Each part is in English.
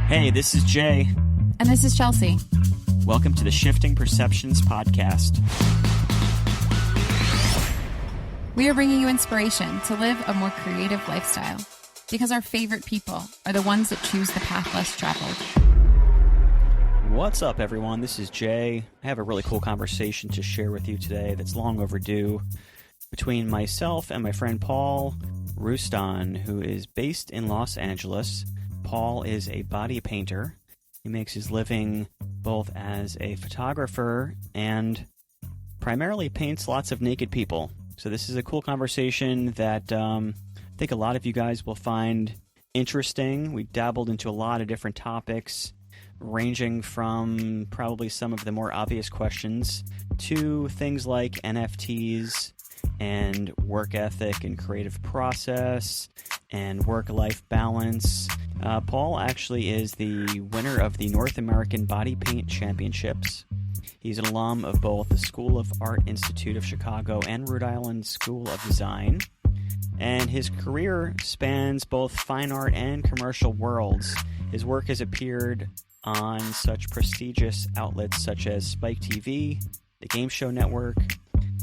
Hey, this is Jay. And this is Chelsea. Welcome to the Shifting Perceptions Podcast. We are bringing you inspiration to live a more creative lifestyle because our favorite people are the ones that choose the path less traveled. What's up, everyone? This is Jay. I have a really cool conversation to share with you today that's long overdue between myself and my friend Paul Rustan, who is based in Los Angeles. Paul is a body painter. He makes his living both as a photographer and primarily paints lots of naked people. So this is a cool conversation that I think a lot of you guys will find interesting. We dabbled into a lot of different topics, ranging from probably some of the more obvious questions to things like NFTs and work ethic and creative process and work-life balance. Paul actually is the winner of the North American Body Paint Championships. He's an alum of both the School of Art Institute of Chicago and Rhode Island School of Design. And his career spans both fine art and commercial worlds. His work has appeared on such prestigious outlets such as Spike TV, the Game Show Network,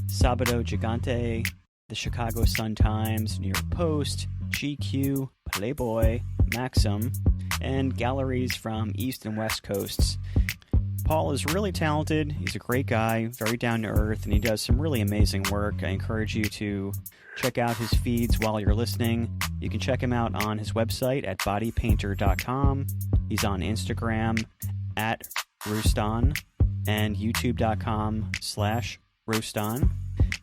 Sabado Gigante, the Chicago Sun-Times, New York Post, GQ, Playboy, Maxim, and galleries from East and West Coasts. Paul is really talented. He's a great guy, very down to earth, and he does some really amazing work. I encourage you to check out his feeds while you're listening. You can check him out on his website at bodypainter.com. He's on Instagram at Rustan and youtube.com/Rustan.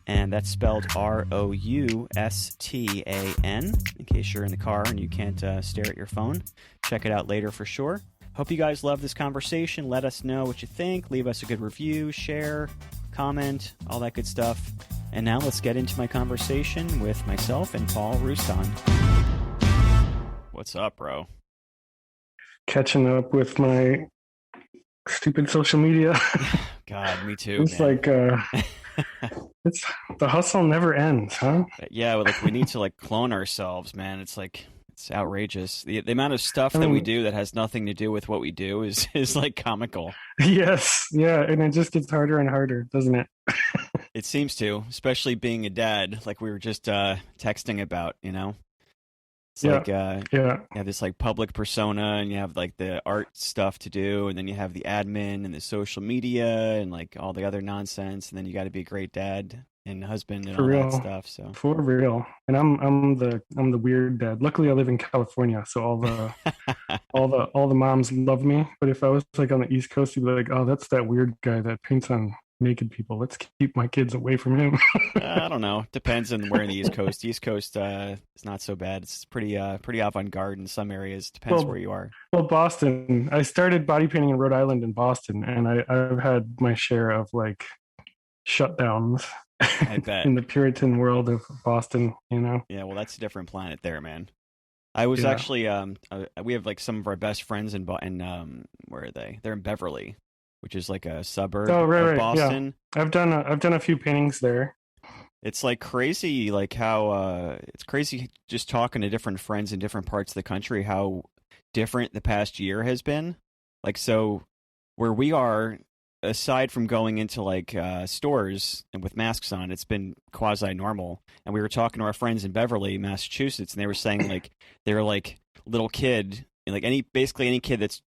And that's spelled Roustan, in case you're in the car and you can't stare at your phone. Check it out later for sure. Hope you guys love this conversation. Let us know what you think. Leave us a good review, share, comment, all that good stuff. And now let's get into my conversation with myself and Paul Rustan. What's up, bro? Catching up with my stupid social media. God, me too. It's man. like it's the hustle never ends, huh? Yeah, we need to clone ourselves, man. It's outrageous. The amount of stuff that we do that has nothing to do with what we do is comical. Yes, yeah, and it just gets harder and harder, doesn't it? It seems to, especially being a dad, like we were just texting about, you know. It's you have this public persona, and you have the art stuff to do, and then you have the admin and the social media and all the other nonsense, and then you got to be a great dad and husband and all that stuff. So for real, and I'm the weird dad. Luckily, I live in California, so all the all the moms love me. But if I was on the East Coast, you'd be like, oh, that's that weird guy that paints on naked people. Let's keep my kids away from him. I don't know. Depends on where in the East Coast. East Coast is not so bad. It's pretty avant-garde in some areas. Depends where you are. Well, Boston. I started body painting in Rhode Island in Boston, and I've had my share of shutdowns. I bet. In the Puritan world of Boston, you know. Yeah, well, that's a different planet there, man. I was actually we have some of our best friends in where are they? They're in Beverly, which is a suburb of Boston. Yeah. I've done a few paintings there. It's crazy, how it's crazy just talking to different friends in different parts of the country, how different the past year has been. So where we are, aside from going into stores and with masks on, it's been quasi-normal. And we were talking to our friends in Beverly, Massachusetts, and they were saying they're little kid, basically any kid that's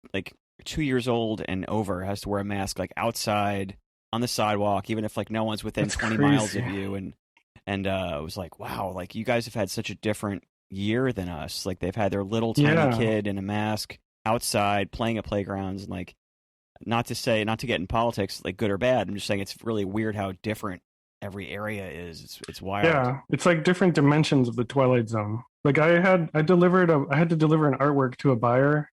2 years old and over has to wear a mask outside on the sidewalk, even if no one's within That's 20 crazy. miles of you. And I was wow, you guys have had such a different year than us. They've had their little tiny kid in a mask outside playing at playgrounds, and not to get in politics, good or bad. I'm just saying it's really weird how different every area is. It's wild. Yeah, it's different dimensions of the Twilight Zone. I had to deliver an artwork to a buyer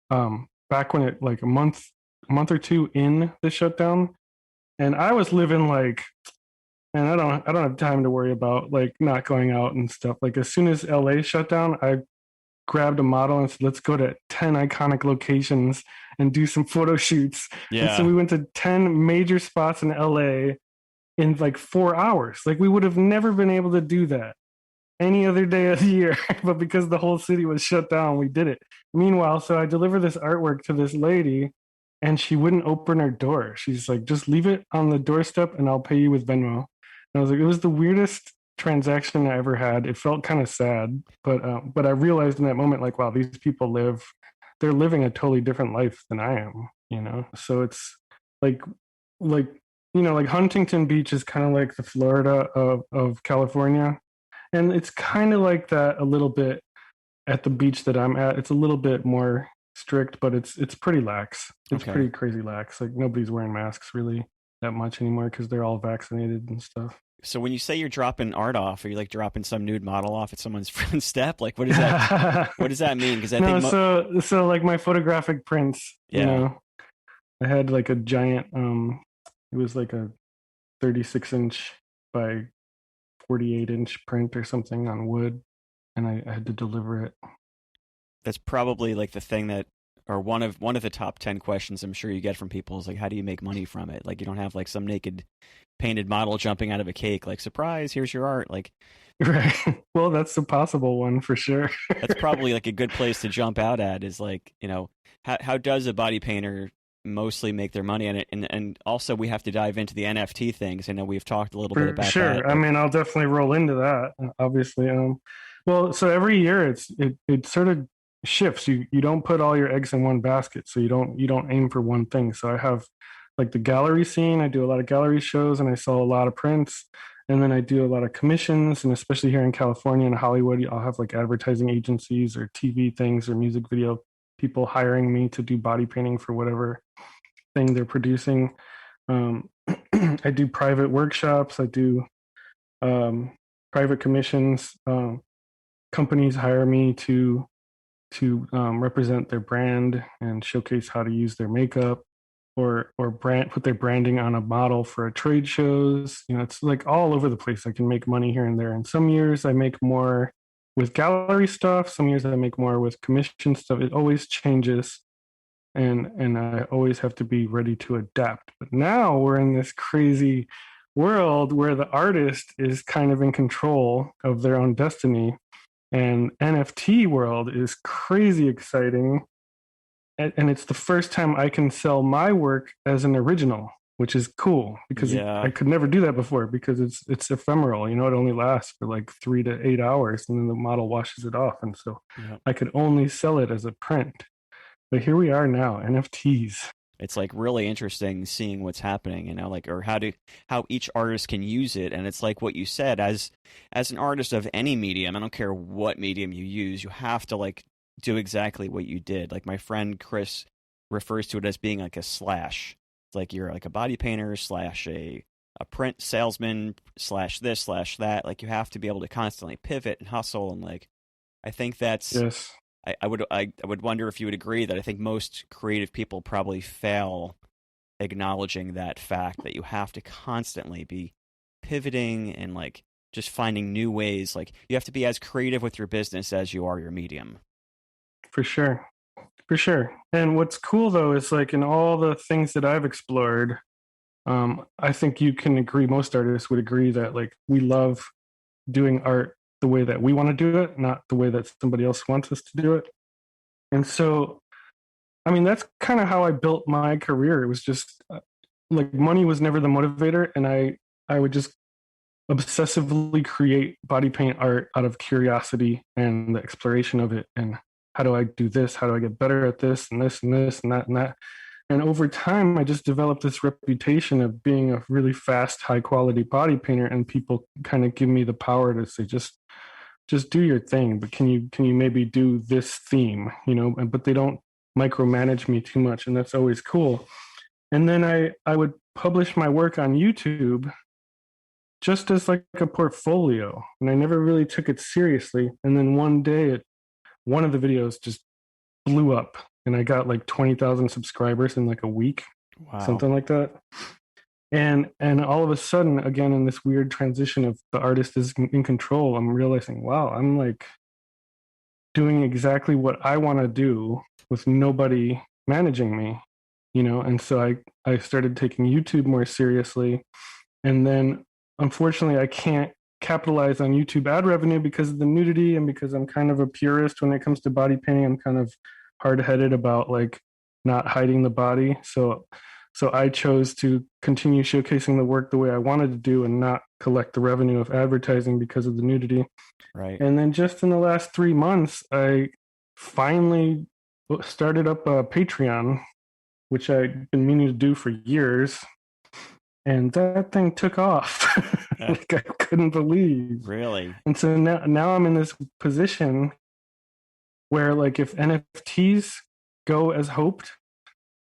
back when it a month or two in the shutdown, and I was living and I don't have time to worry about not going out and stuff. As soon as LA shut down, I grabbed a model and said, let's go to 10 iconic locations and do some photo shoots. Yeah. And so we went to 10 major spots in LA in 4 hours. We would have never been able to do that any other day of the year. But because the whole city was shut down, we did it. Meanwhile, so I deliver this artwork to this lady and she wouldn't open her door. She's like, just leave it on the doorstep and I'll pay you with Venmo. And I was like, it was the weirdest transaction I ever had. It felt kind of sad, but I realized in that moment, like, wow, these people they're living a totally different life than I am, you know? So it's like, like, like Huntington Beach is kind of like the Florida of California. And it's kind of like that a little bit at the beach that I'm at. It's a little bit more strict, but it's pretty lax. It's Okay. pretty crazy lax. Like nobody's wearing masks really that much anymore because they're all vaccinated and stuff. So when you say you're dropping art off, are you like dropping some nude model off at someone's front step? Like, what does that what does that mean? Because I No, think so like my photographic prints, yeah. I had like a giant it was like a 36-inch by 48-inch print or something on wood, and I had to deliver it. That's probably like the thing that, or one of the top 10 questions I'm sure you get from people is like, how do you make money from it? Like, you don't have like some naked painted model jumping out of a cake, like, surprise, here's your art. Like, Right. Well, that's a possible one for sure. that's probably like a good place to jump out at is like, how does a body painter mostly make their money on it? And also we have to dive into the NFT things. I know we've talked a little bit For about sure. that. I mean, I'll definitely roll into that, obviously. Well, so every year it sort of shifts. You don't put all your eggs in one basket, so you don't aim for one thing. So I have like the gallery scene. I do a lot of gallery shows, and I sell a lot of prints. And then I do a lot of commissions, and especially here in California and Hollywood, I'll have like advertising agencies or TV things or music video people hiring me to do body painting for whatever thing they're producing. Um, I do private workshops. I do private commissions. Companies hire me to represent their brand and showcase how to use their makeup, or put their branding on a model for a trade shows. It's like all over the place. I can make money here and there. And some years I make more with gallery stuff. Some years I make more with commission stuff. It always changes, and I always have to be ready to adapt. But now we're in this crazy world where the artist is kind of in control of their own destiny, and NFT world is crazy exciting. And it's the first time I can sell my work as an original, which is cool because Yeah. I could never do that before because it's ephemeral. It only lasts for like 3 to 8 hours, and then the model washes it off. And so Yeah. I could only sell it as a print. But here we are now, NFTs. It's like really interesting seeing what's happening, like, or how each artist can use it. And it's like what you said, as an artist of any medium, I don't care what medium you use, you have to like do exactly what you did. Like my friend Chris refers to it as being like a slash. It's like you're like a body painter slash a print salesman slash this slash that. Like you have to be able to constantly pivot and hustle. And like, I think that's, Yes. I would wonder if you would agree that I think most creative people probably fail acknowledging that fact that you have to constantly be pivoting and like just finding new ways. Like you have to be as creative with your business as you are your medium. For sure. For sure. And what's cool though is like in all the things that I've explored, I think you can agree, most artists would agree that like we love doing art the way that we want to do it, not the way that somebody else wants us to do it. And so, I mean, that's kind of how I built my career. It was just like money was never the motivator. And I would just obsessively create body paint art out of curiosity and the exploration of it. And how do I do this? How do I get better at this and this and this and that and that? And over time, I just developed this reputation of being a really fast, high quality body painter. And people kind of give me the power to say, just do your thing, but can you maybe do this theme, but they don't micromanage me too much. And that's always cool. And then I would publish my work on YouTube just as like a portfolio. And I never really took it seriously. And then one day one of the videos just blew up and I got like 20,000 subscribers in like a week. Wow. Something like that. And all of a sudden, again, in this weird transition of the artist is in control, I'm realizing, wow, I'm like doing exactly what I want to do with nobody managing me, And so I started taking YouTube more seriously. And then unfortunately, I can't capitalize on YouTube ad revenue because of the nudity and because I'm kind of a purist when it comes to body painting. I'm kind of hard-headed about like not hiding the body. So I chose to continue showcasing the work the way I wanted to do and not collect the revenue of advertising because of the nudity. Right. And then just in the last 3 months, I finally started up a Patreon, which I've been meaning to do for years. And that thing took off. Like I couldn't believe. Really? And so now I'm in this position where like if NFTs go as hoped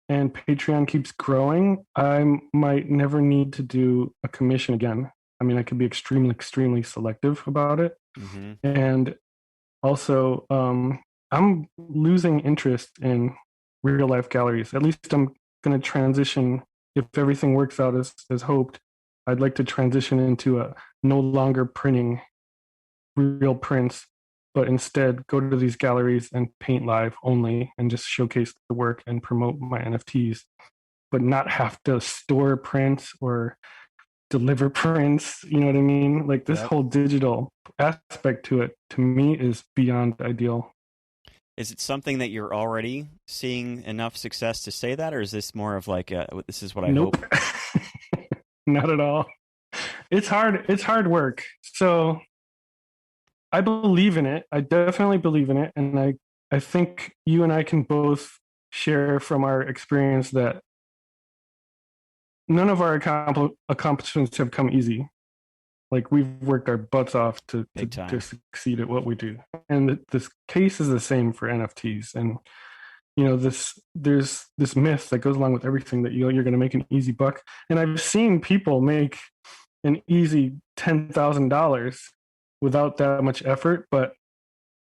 and Patreon keeps growing, I might never need to do a commission again. I mean, I could be extremely, extremely selective about it. Mm-hmm. And also, I'm losing interest in real life galleries. At least I'm going to transition, if everything works out as hoped, I'd like to transition into a no longer printing real prints, but instead go to these galleries and paint live only and just showcase the work and promote my NFTs, but not have to store prints or deliver prints. You know what I mean? Like this whole digital aspect to it, to me, is beyond ideal. Is it something that you're already seeing enough success to say that, or is this more of like, this is what I hope? Not at all. It's hard. It's hard work. So I believe in it. I definitely believe in it. And I think you and I can both share from our experience that none of our accomplishments have come easy. Like we've worked our butts off to succeed at what we do. And this case is the same for NFTs. And you know, there's this myth that goes along with everything that you're going to make an easy buck. And I've seen people make an easy $10,000 without that much effort, but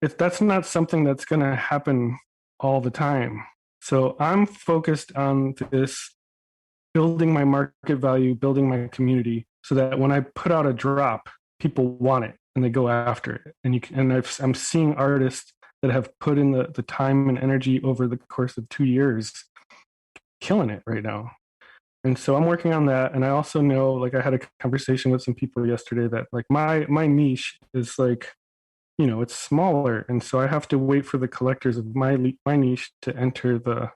that's not something that's going to happen all the time. So I'm focused on this, building my market value, building my community, so that when I put out a drop, people want it and they go after it. And I'm seeing artists that have put in the time and energy over the course of 2 years, killing it right now. And so I'm working on that. And I also know, like I had a conversation with some people yesterday that like my niche is like, you know, it's smaller. And so I have to wait for the collectors of my niche to enter the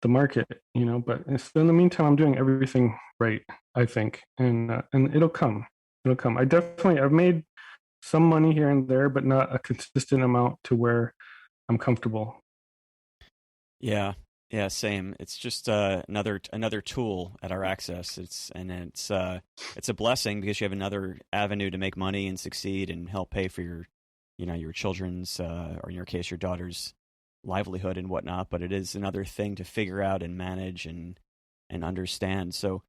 market, you know, but in the meantime, I'm doing everything right, I think. And it'll come. I've made some money here and there, but not a consistent amount to where I'm comfortable. Yeah, same. It's just another tool at our access. It's a blessing because you have another avenue to make money and succeed and help pay for your children's or in your case your daughter's livelihood and whatnot. But it is another thing to figure out and manage and understand. So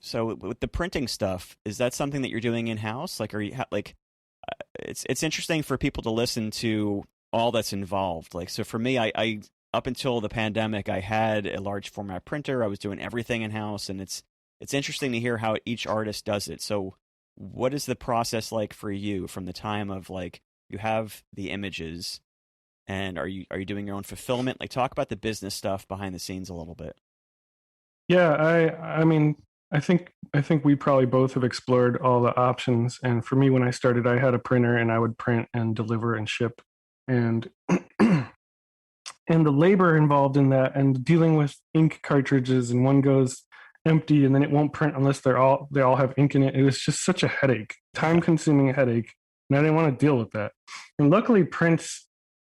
with the printing stuff, is that something that you're doing in house? Like, are you it's interesting for people to listen to all that's involved. Like, so for me, I up until the pandemic, I had a large format printer. I was doing everything in house, and it's interesting to hear how each artist does it. So what is the process like for you from the time of like you have the images, and are you doing your own fulfillment? Like, talk about the business stuff behind the scenes a little bit. Yeah, I mean, I think we probably both have explored all the options. And for me, when I started, I had a printer and I would print and deliver and ship. And and the labor involved in that and dealing with ink cartridges, and one goes empty and then it won't print unless they all have ink in it. It was just such a headache, time-consuming headache. And I didn't want to deal with that. And luckily prints,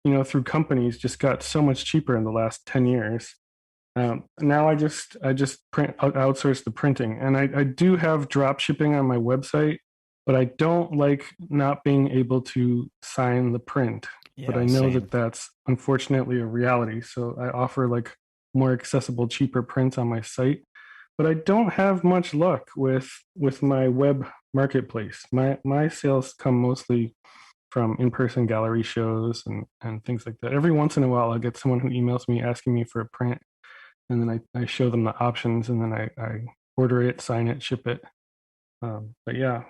you know, through companies just got so much cheaper in the last 10 years. Now I just outsource the printing, and I do have drop shipping on my website, but I don't like not being able to sign the print. Yeah, but I know that that's unfortunately a reality. So I offer like more accessible, cheaper prints on my site, but I don't have much luck with my web marketplace. My sales come mostly from in-person gallery shows and things like that. Every once in a while, I get someone who emails me asking me for a print, and then I show them the options, and then I order it, sign it, ship it. But yeah,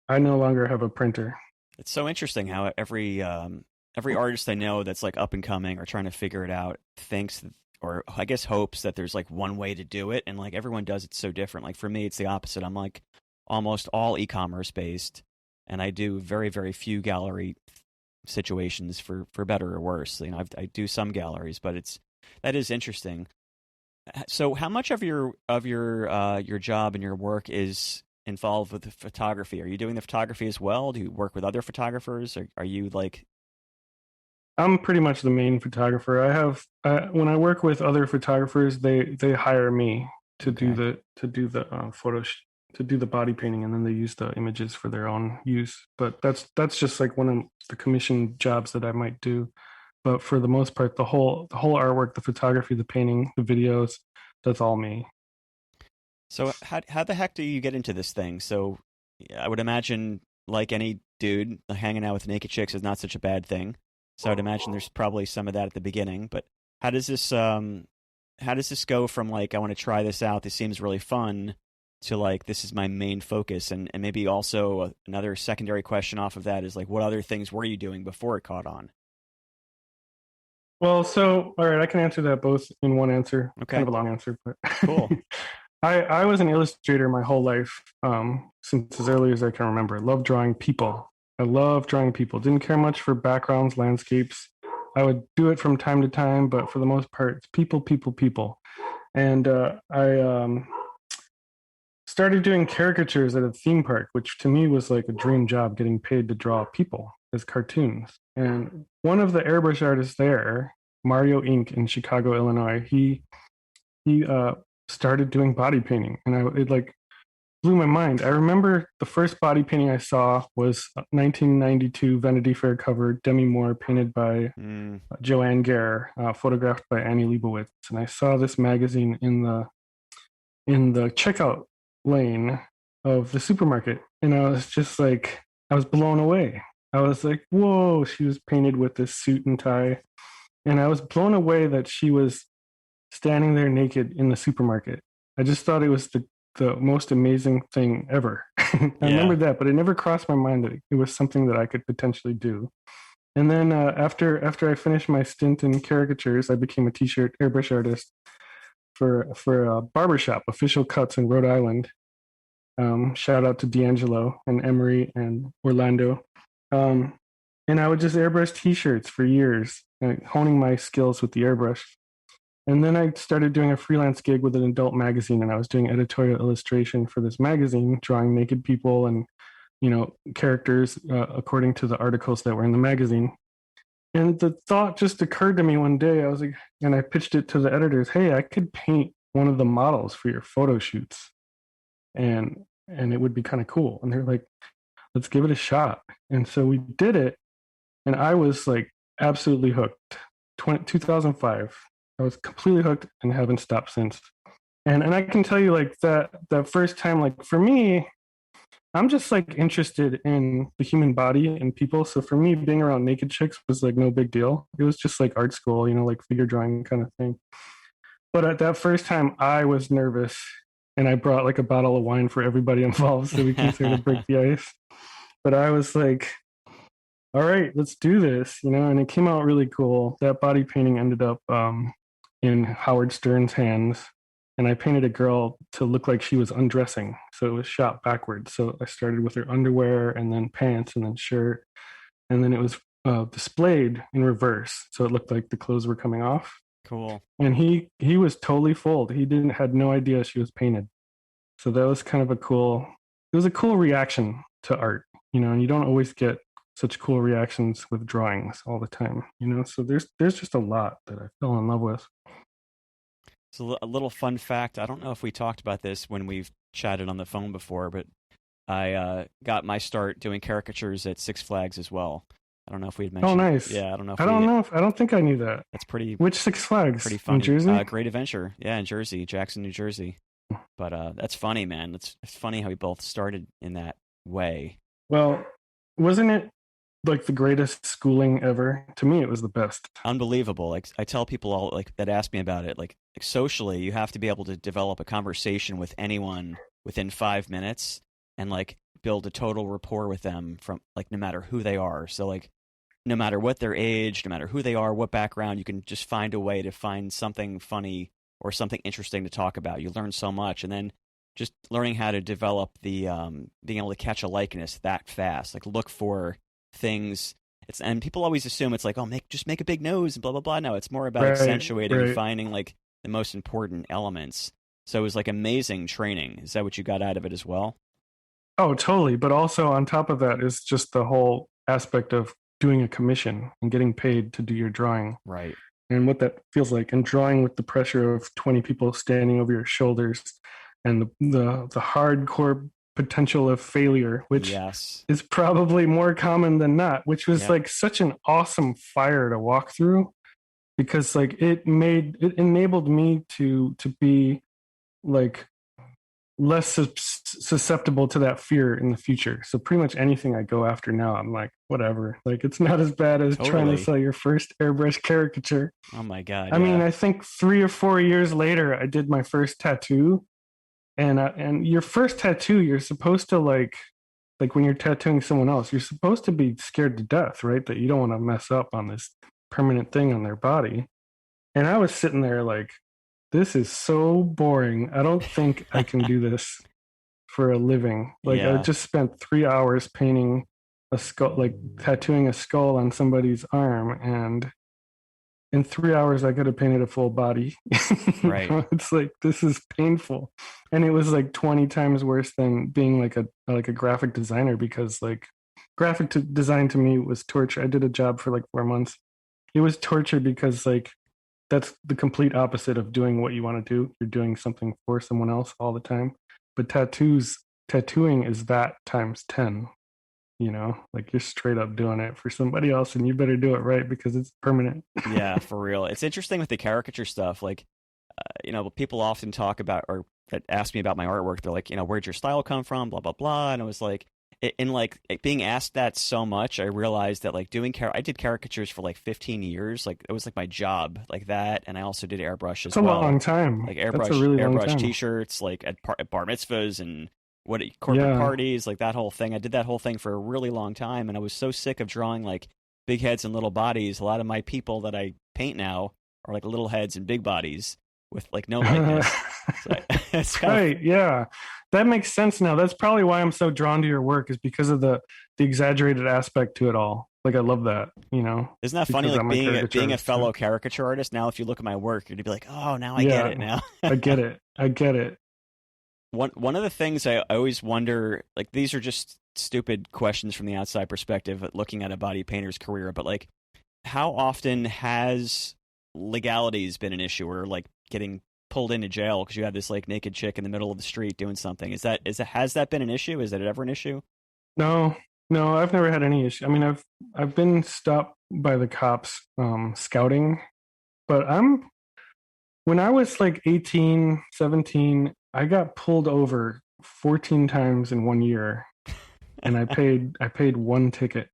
I no longer have a printer. It's so interesting how every artist I know that's like up and coming or trying to figure it out thinks, or I guess hopes, that there's like one way to do it, and like everyone does it so different. Like for me, it's the opposite. I'm like almost all e-commerce based. and I do very, very few gallery situations for better or worse. You know, I do some galleries, but that is interesting. So, how much of your job and your work is involved with the photography? Are you doing the photography as well? Do you work with other photographers? Or are you like? I'm pretty much the main photographer. I have when I work with other photographers, they hire me to Okay. do the to do the body painting, and then they use the images for their own use. But that's just like one of the commission jobs that I might do. But for the most part, the whole artwork, the photography, the painting, the videos, that's all me. So how the heck do you get into this thing? So I would imagine, like any dude, hanging out with naked chicks is not such a bad thing. So I'd imagine there's probably some of that at the beginning. But how does this go from like, I want to try this out, this seems really fun, to like, this is my main focus? And maybe also another secondary question off of that is like, what other things were you doing before it caught on? Well, so all right, I can answer that both in one answer. Okay. Kind of a long answer, but Cool. I was an illustrator my whole life, since as early as I can remember. Loved drawing people. I love drawing people. Didn't care much for backgrounds, landscapes. I would do it from time to time, but for the most part, it's people, people, people. And I started doing caricatures at a theme park, which to me was like a dream job, getting paid to draw people as cartoons. And one of the airbrush artists there, Mario Inc. in Chicago, Illinois, he started doing body painting, and it like blew my mind. I remember the first body painting I saw was 1992 Vanity Fair cover, Demi Moore, painted by Joanne Gare, photographed by Annie Leibovitz. And I saw this magazine in the checkout lane of the supermarket, and I was just like, I was blown away. I was like, whoa, she was painted with this suit and tie. And I was blown away that she was standing there naked in the supermarket. I just thought it was the most amazing thing ever. I remember that, but it never crossed my mind that it was something that I could potentially do. And then after I finished my stint in caricatures, I became a t-shirt airbrush artist for a barbershop, Official Cuts in Rhode Island. Shout out to D'Angelo and Emery and Orlando. And I would just airbrush t-shirts for years, honing my skills with the airbrush. And then I started doing a freelance gig with an adult magazine, and I was doing editorial illustration for this magazine, drawing naked people and, characters according to the articles that were in the magazine. And the thought just occurred to me one day. I was like, and I pitched it to the editors, hey, I could paint one of the models for your photo shoots. And it would be kind of cool. And they're like, let's give it a shot. And so we did it. And I was like absolutely hooked. 2005. I was completely hooked and haven't stopped since. And I can tell you, like, that first time, like, for me, I'm just like interested in the human body and people. So for me, being around naked chicks was like no big deal. It was just like art school, like figure drawing kind of thing. But at that first time, I was nervous, and I brought like a bottle of wine for everybody involved so we can sort of break the ice. But I was like, all right, let's do this, and it came out really cool. That body painting ended up in Howard Stern's hands, and I painted a girl to look like she was undressing. So it was shot backwards. So I started with her underwear and then pants and then shirt. And then it was displayed in reverse. So it looked like the clothes were coming off. Cool. And he was totally fooled. He had no idea she was painted. So that was kind of it was a cool reaction to art, and you don't always get such cool reactions with drawings all the time, so there's just a lot that I fell in love with. So a little fun fact, I don't know if we talked about this when we've chatted on the phone before, but I got my start doing caricatures at Six Flags as well. I don't know if we had mentioned. Oh, nice. Yeah, I don't know. I don't think I knew that. That's pretty. Which Six Flags? Pretty funny. In Jersey? Great Adventure. Yeah, in Jersey, Jackson, New Jersey. But that's funny, man. It's funny how we both started in that way. Well, wasn't it like the greatest schooling ever? To me, it was the best. Unbelievable. Like, I tell people all like that ask me about it, like socially, you have to be able to develop a conversation with anyone within 5 minutes and like build a total rapport with them from like no matter who they are. So like no matter what their age, no matter who they are, what background, you can just find a way to find something funny or something interesting to talk about. You learn so much. And then just learning how to develop the being able to catch a likeness that fast, like look for things. And people always assume it's like, oh, just make a big nose and blah blah blah. No, it's more about accentuating and finding like the most important elements. So it was like amazing training. Is that what you got out of it as well? Oh, totally. But also on top of that is just the whole aspect of doing a commission and getting paid to do your drawing. Right. And what that feels like, and drawing with the pressure of 20 people standing over your shoulders, and the hardcore potential of failure, which is probably more common than not, which was like such an awesome fire to walk through, because like it enabled me to be like less susceptible to that fear in the future. So pretty much anything I go after now, I'm like, whatever. Like, it's not as bad as trying to sell your first airbrush caricature. Oh my God. I mean, I think 3 or 4 years later, I did my first tattoo. And your first tattoo, you're supposed to like when you're tattooing someone else, you're supposed to be scared to death, right? That you don't want to mess up on this permanent thing on their body. And I was sitting there like, this is so boring. I don't think I can do this for a living. Like, I just spent 3 hours painting a skull, like tattooing a skull on somebody's arm, and in 3 hours I could have painted a full body. Right. It's like, this is painful. And it was like 20 times worse than being like a graphic designer, because like design to me was torture. I did a job for like 4 months. It was torture because like that's the complete opposite of doing what you want to do. You're doing something for someone else all the time. But tattooing is that times 10. You know, like you're straight up doing it for somebody else, and you better do it right because it's permanent. Yeah, for real. It's interesting with the caricature stuff. Like, people often talk about or ask me about my artwork. They're like, where'd your style come from? Blah, blah, blah. And I was like, being asked that so much, I realized that like I did caricatures for like 15 years. Like, it was like my job, like that. And I also did airbrush as well. It's a long time. Like airbrush, That's a really long time. T-shirts, like at bar mitzvahs and corporate parties, like that whole thing. I did that whole thing for a really long time, and I was so sick of drawing like big heads and little bodies. A lot of my people that I paint now are like little heads and big bodies with like no likeness. Right, yeah. That makes sense now. That's probably why I'm so drawn to your work, is because of the exaggerated aspect to it all. Like, I love that, Isn't that funny? Like being a fellow caricature artist, now if you look at my work, you'd be like, oh, now I get it now. I get it. One of the things I always wonder, like, these are just stupid questions from the outside perspective, looking at a body painter's career, but like, how often has legalities been an issue, or like getting pulled into jail because you had this like naked chick in the middle of the street doing something? Has that been an issue? Is that ever an issue? No, I've never had any issue. I mean, I've been stopped by the cops scouting, but when I was like 18, 17, I got pulled over 14 times in 1 year, and I paid one ticket.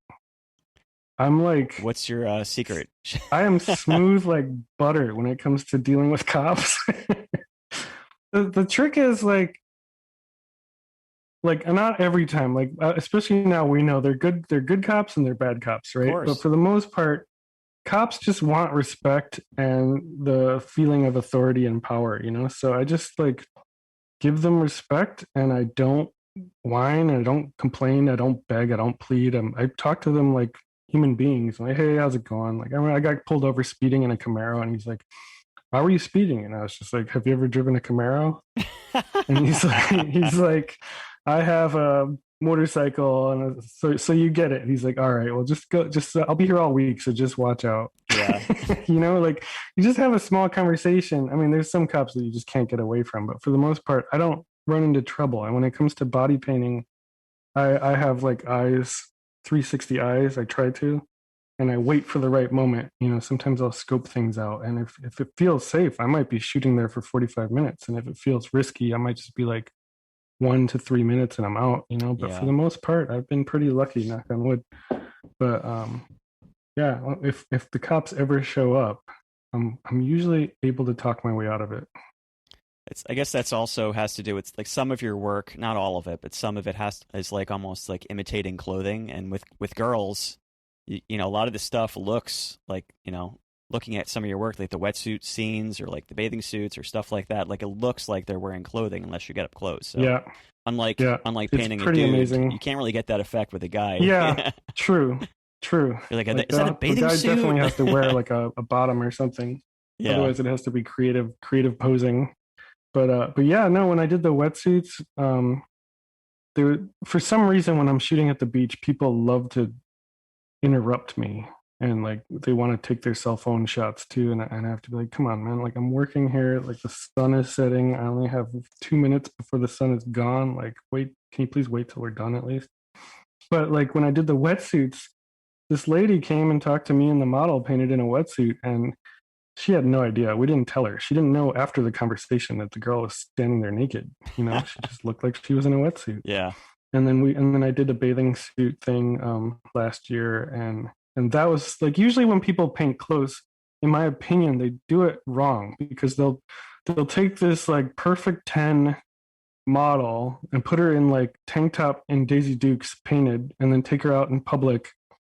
I'm like, what's your secret? I am smooth like butter when it comes to dealing with cops. The trick is like not every time, like especially now we know they're good cops and they're bad cops, right? But for the most part, cops just want respect and the feeling of authority and power, So I just like give them respect, and I don't whine, I don't complain, I don't beg, I don't plead. I talk to them like human beings. I'm like, hey, how's it going? Like, I got pulled over speeding in a Camaro, and he's like, why were you speeding? And I was just like, have you ever driven a Camaro? And he's like, I have a motorcycle, and so you get it. And he's like, all right, well, I'll be here all week, so just watch out. Yeah. Like, you just have a small conversation. I mean, there's some cops that you just can't get away from, but for the most part, I don't run into trouble. And when it comes to body painting, I have like eyes, 360 eyes. I try to, and I wait for the right moment. Sometimes I'll scope things out, and if it feels safe, I might be shooting there for 45 minutes. And if it feels risky, I might just be like 1 to 3 minutes and I'm out, but for the most part, I've been pretty lucky, knock on wood. But if the cops ever show up, I'm usually able to talk my way out of it. I guess that's also has to do with like some of your work, not all of it, but some of it is like almost like imitating clothing. And with girls, a lot of the stuff looks like, looking at some of your work, like the wetsuit scenes or like the bathing suits or stuff like that, like it looks like they're wearing clothing unless you get up close. So Yeah. unlike Yeah. It's painting a pretty dude, amazing. you can't really get that effect with a guy. Yeah. True. You're like, Like is that a the bathing guy suit? definitely has to wear like a bottom or something. Yeah. Otherwise it has to be creative posing. But yeah, no, when I did the wetsuits, for some reason when I'm shooting at the beach, people love to interrupt me, and like they want to take their cell phone shots too, and I have to be like, come on, man, like I'm working here, like the sun is setting, I only have 2 minutes before the sun is gone, like wait, can you please wait till we're done at least? But like when I did the wetsuits, this lady came and talked to me and the model painted in a wetsuit, and she had no idea. We didn't tell her. She didn't know after the conversation that the girl was standing there naked. You know, she just looked like she was in a wetsuit. Yeah. And then I did a bathing suit thing last year, and that was like, usually when people paint clothes, in my opinion, they do it wrong, because they'll take this like perfect 10 model and put her in like tank top and Daisy Dukes painted, and then take her out in public.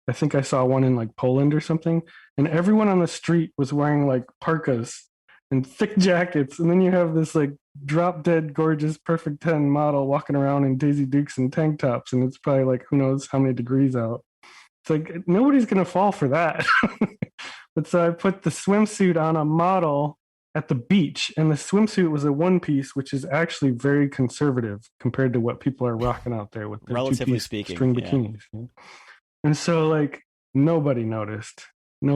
I think I saw one in like Poland or something, and everyone on the street was wearing like parkas and thick jackets, and then you have this like drop dead gorgeous perfect 10 model walking around in Daisy Dukes and tank tops, and it's probably like who knows how many degrees out. It's like nobody's gonna fall for that. But so I put the swimsuit on a model at the beach, and the swimsuit was a one piece, which is actually very conservative compared to what people are rocking out there with their relatively two-piece speaking string bikinis. Yeah. And so like nobody noticed. We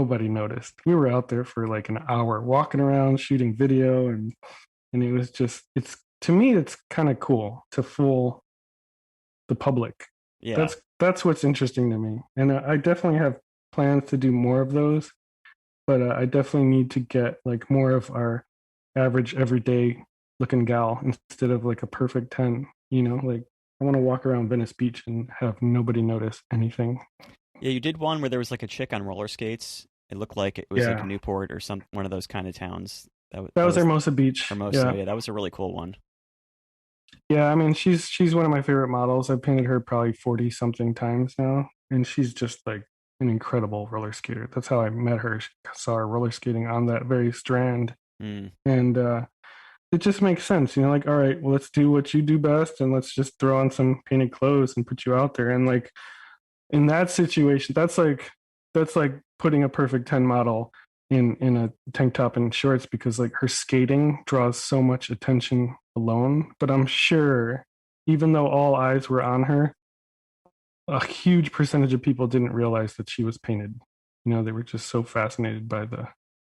were out there for like an hour walking around shooting video, and it was just, it's, to me it's kind of cool to fool the public. Yeah. That's what's interesting to me, and I definitely have plans to do more of those, but I definitely need to get like more of our average everyday looking gal instead of like a perfect 10, you know, like I want to walk around Venice Beach and have nobody notice anything. Yeah, you did one where there was like a chick on roller skates. It looked like it was like Newport or one of those kind of towns. That was Hermosa Beach. Hermosa, yeah, that was a really cool one. Yeah, I mean, she's one of my favorite models. I've painted her probably 40 something times now, and she's just like an incredible roller skater. That's how I met her. Saw her roller skating on that very strand, and it just makes sense, you know, like, all right, well, let's do what you do best, and let's just throw on some painted clothes and put you out there. And like in that situation, that's like putting a perfect 10 model in a tank top and shorts, because like her skating draws so much attention alone. But I'm sure, even though all eyes were on her, a huge percentage of people didn't realize that she was painted. You know, they were just so fascinated by the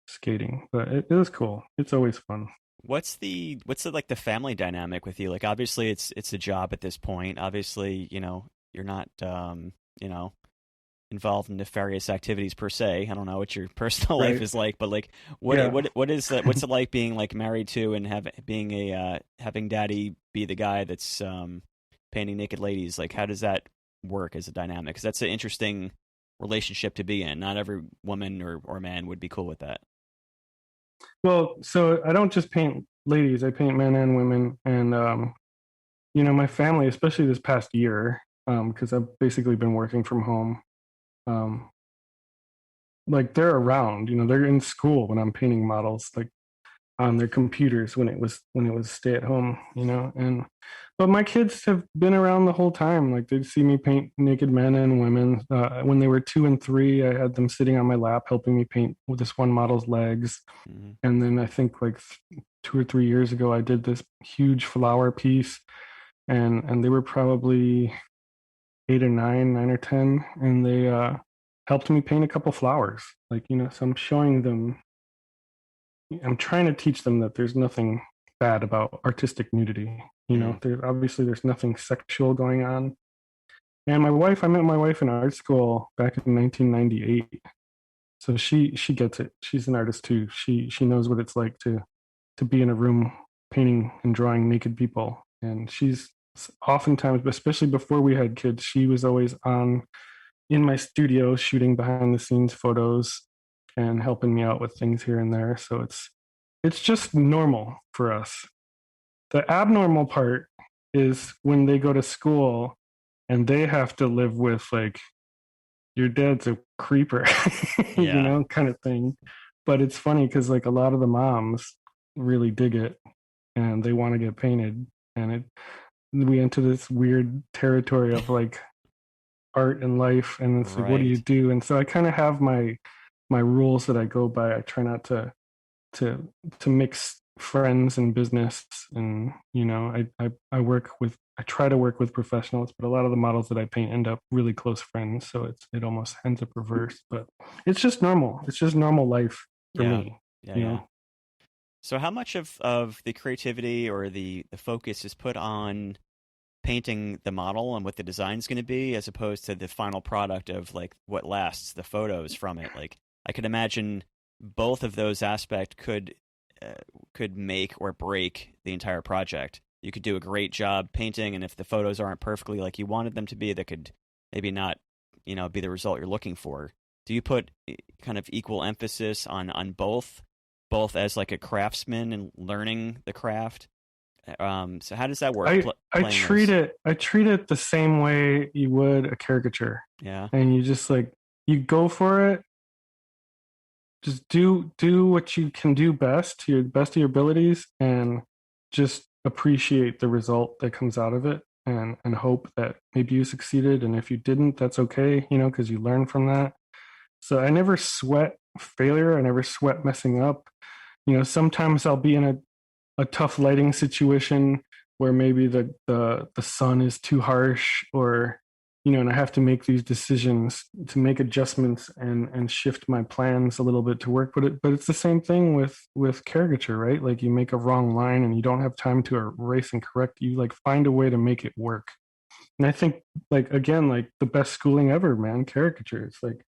skating. But it was cool. It's always fun. What's the like the family dynamic with you? Like, obviously it's a job at this point. Obviously, you know, you're not you know, involved in nefarious activities per se. I don't know what your personal life is like, but like what is what's it like being like married to and having daddy be the guy that's painting naked ladies? Like, how does that work as a dynamic? Because that's an interesting relationship to be in. Not every woman or man would be cool with that. Well, so I don't just paint ladies, I paint men and women. And you know, my family, especially this past year, because I've basically been working from home, like they're around, you know, they're in school when I'm painting models, like on their computers when it was stay at home, you know. But my kids have been around the whole time. Like they'd see me paint naked men and women. When they were 2 and 3, I had them sitting on my lap helping me paint with this one model's legs. And then I think like 2 or 3 years ago, I did this huge flower piece, and they were probably 8 or 9 or 10, and they helped me paint a couple flowers. Like, you know, so I'm showing them, I'm trying to teach them that there's nothing bad about artistic nudity. You know, there's nothing sexual going on. And I met my wife in art school back in 1998. So she gets it. She's an artist too. She knows what it's like to be in a room painting and drawing naked people. And she's oftentimes, especially before we had kids, she was always in my studio shooting behind the scenes photos and helping me out with things here and there. So it's just normal for us. The abnormal part is when they go to school and they have to live with like, your dad's a creeper, you know, kind of thing. But it's funny because like a lot of the moms really dig it and they want to get painted, and we enter this weird territory of like art and life, and it's like, what do you Right. do? And so I kind of have my rules that I go by. I try not to to mix friends and business, and I work with, I try to work with professionals, but a lot of the models that I paint end up really close friends, so it almost ends up reverse. But it's just normal life for Yeah. me, Yeah. you Yeah. know. So how much of the creativity or the focus is put on painting the model and what the design's going to be, as opposed to the final product of like what lasts, the photos from it? Like I could imagine both of those aspects could make or break the entire project. You could do a great job painting, and if the photos aren't perfectly like you wanted them to be, that could maybe not, be the result you're looking for. Do you put kind of equal emphasis on both as like a craftsman and learning the craft? So how does that work? I Playing those? treat it the same way you would a caricature, Yeah. and you just like, you go for it. Just do what you can do best to your best of your abilities, and just appreciate the result that comes out of it, and hope that maybe you succeeded, and if you didn't, that's okay, because you learn from that. So I never sweat failure. I never sweat messing up. Sometimes I'll be in a tough lighting situation where maybe the sun is too harsh, or and I have to make these decisions to make adjustments and shift my plans a little bit to work. But it's the same thing with caricature, right? Like you make a wrong line and you don't have time to erase and correct. You like find a way to make it work. And I think, like, again, like the best schooling ever, man, caricatures. Like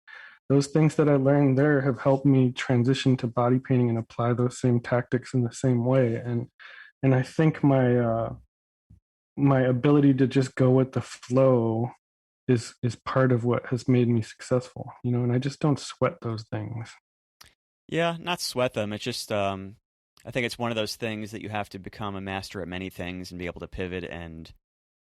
those things that I learned there have helped me transition to body painting and apply those same tactics in the same way. And I think my ability to just go with the flow is part of what has made me successful, and I just don't sweat those things. Yeah, not sweat them. It's just I think it's one of those things that you have to become a master at many things and be able to pivot. And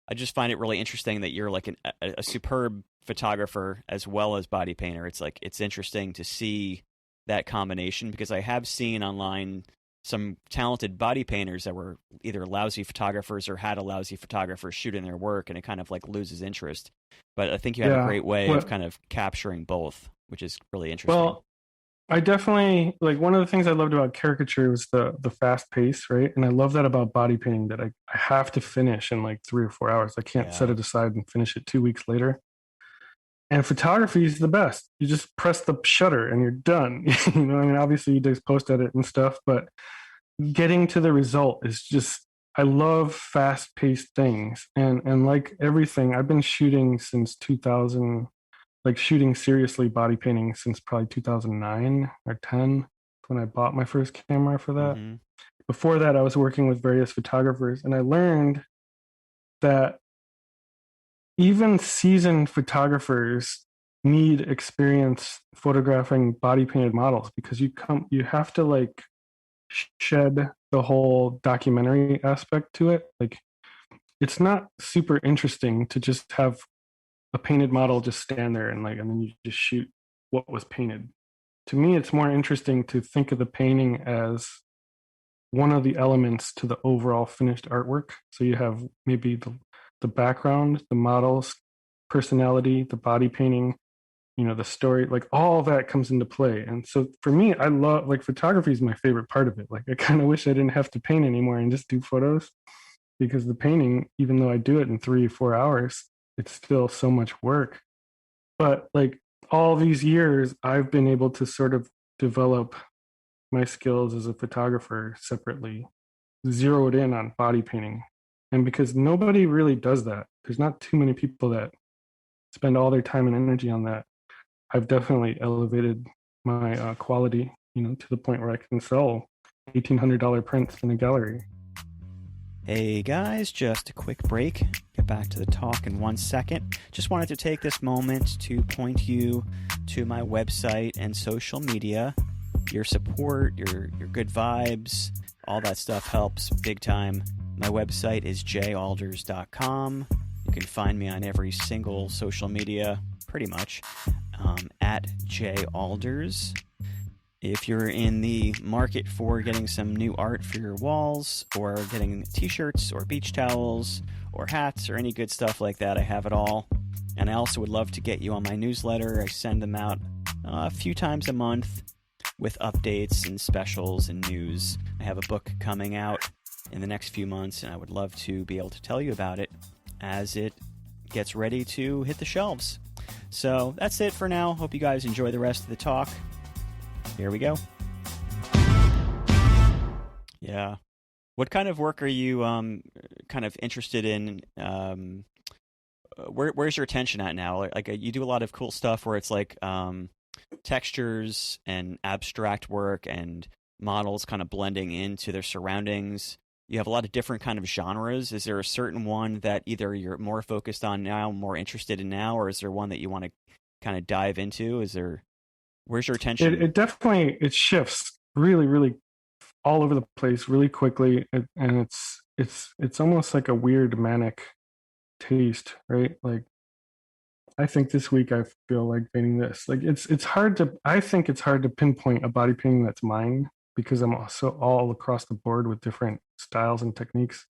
I just find it really interesting that you're like a superb photographer as well as body painter. It's like it's interesting to see that combination, because I have seen online some talented body painters that were either lousy photographers or had a lousy photographer shoot in their work, and it kind of like loses interest. But I think you have a Yeah. great way of Well, kind of capturing both, which is really interesting. well, I definitely, like, one of the things I loved about caricature was the fast pace, right? And I love that about body painting, that I have to finish in like 3 or 4 hours. I can't set Yeah. it aside and finish it 2 weeks later. And photography is the best. You just press the shutter and you're done. I mean, obviously you do post edit and stuff, but getting to the result is just, I love fast paced things. And like everything, I've been shooting since 2000, like shooting seriously body painting since probably 2009 or 10, when I bought my first camera for that. Hmm. Before that, I was working with various photographers, and I learned that even seasoned photographers need experience photographing body painted models, because you have to like shed the whole documentary aspect to it. Like it's not super interesting to just have a painted model just stand there and then you just shoot what was painted. To me, it's more interesting to think of the painting as one of the elements to the overall finished artwork. So you have maybe the background, the model's personality, the body painting, the story, like all of that comes into play. And so for me, I love, like, photography is my favorite part of it. Like I kind of wish I didn't have to paint anymore and just do photos, because the painting, even though I do it in 3 or 4 hours, it's still so much work. But like all these years, I've been able to sort of develop my skills as a photographer separately, zeroed in on body painting. And because nobody really does that, there's not too many people that spend all their time and energy on that. I've definitely elevated my quality, to the point where I can sell $1,800 prints in a gallery. Hey guys, just a quick break. Get back to the talk in 1 second. Just wanted to take this moment to point you to my website and social media. Your support, your good vibes, all that stuff helps big time. My website is jalders.com. You can find me on every single social media, pretty much, at jalders. If you're in the market for getting some new art for your walls, or getting t-shirts or beach towels or hats or any good stuff like that, I have it all. And I also would love to get you on my newsletter. I send them out a few times a month with updates and specials and news. I have a book coming out in the next few months, and I would love to be able to tell you about it as it gets ready to hit the shelves. So that's it for now. Hope you guys enjoy the rest of the talk. Here we go. Yeah. What kind of work are you kind of interested in? Where's your attention at now? Like you do a lot of cool stuff where it's like textures and abstract work and models kind of blending into their surroundings. You have a lot of different kind of genres. Is there a certain one that either you're more focused on now, more interested in now, or is there one that you want to kind of dive into? Where's your attention? It definitely shifts really, really all over the place really quickly, and it's almost like a weird manic taste, right? Like, I think this week I feel like painting this. Like I think it's hard to pinpoint a body painting that's mine, because I'm also all across the board with different styles and techniques.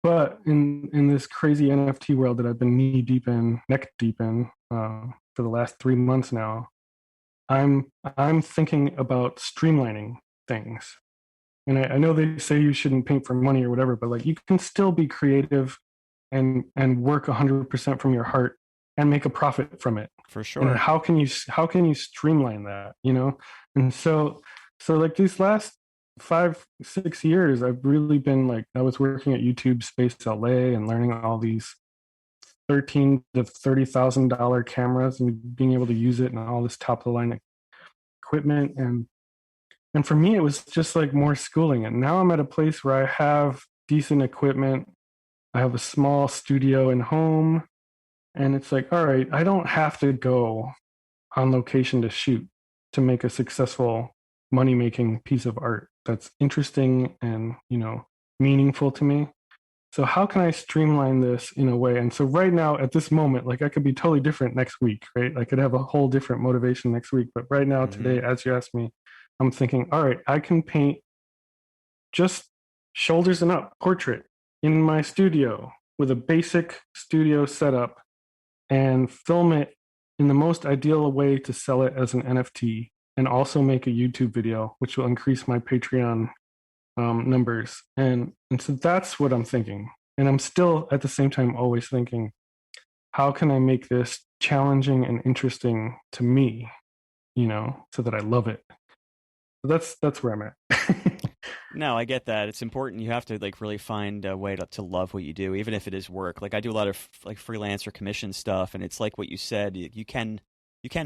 But in this crazy NFT world that I've been neck deep in for the last 3 months now, I'm thinking about streamlining things. And I know they say you shouldn't paint for money or whatever, but like, you can still be creative and work 100% from your heart and make a profit from it. For sure. And how can you streamline that, you know? And so like these last 5-6 years, I've really been like, I was working at YouTube Space LA and learning all these $13,000 to $30,000 cameras and being able to use it and all this top of the line equipment. And for me, it was just like more schooling. And now I'm at a place where I have decent equipment. I have a small studio and home. And it's like, all right, I don't have to go on location to shoot to make a successful money-making piece of art that's interesting and, you know, meaningful to me. So how can I streamline this in a way? And so right now, at this moment, like, I could be totally different next week, right? I could have a whole different motivation next week. But right now, today, as you asked me, I'm thinking, all right, I can paint just shoulders and up portrait in my studio with a basic studio setup and film it in the most ideal way to sell it as an NFT, and also make a YouTube video, which will increase my Patreon numbers. And so that's what I'm thinking. And I'm still at the same time always thinking, how can I make this challenging and interesting to me, you know, so that I love it. So that's where I'm at. No, I get that. It's important. You have to like really find a way to love what you do, even if it is work. Like, I do a lot of like freelance or commission stuff, and it's like what you said. You can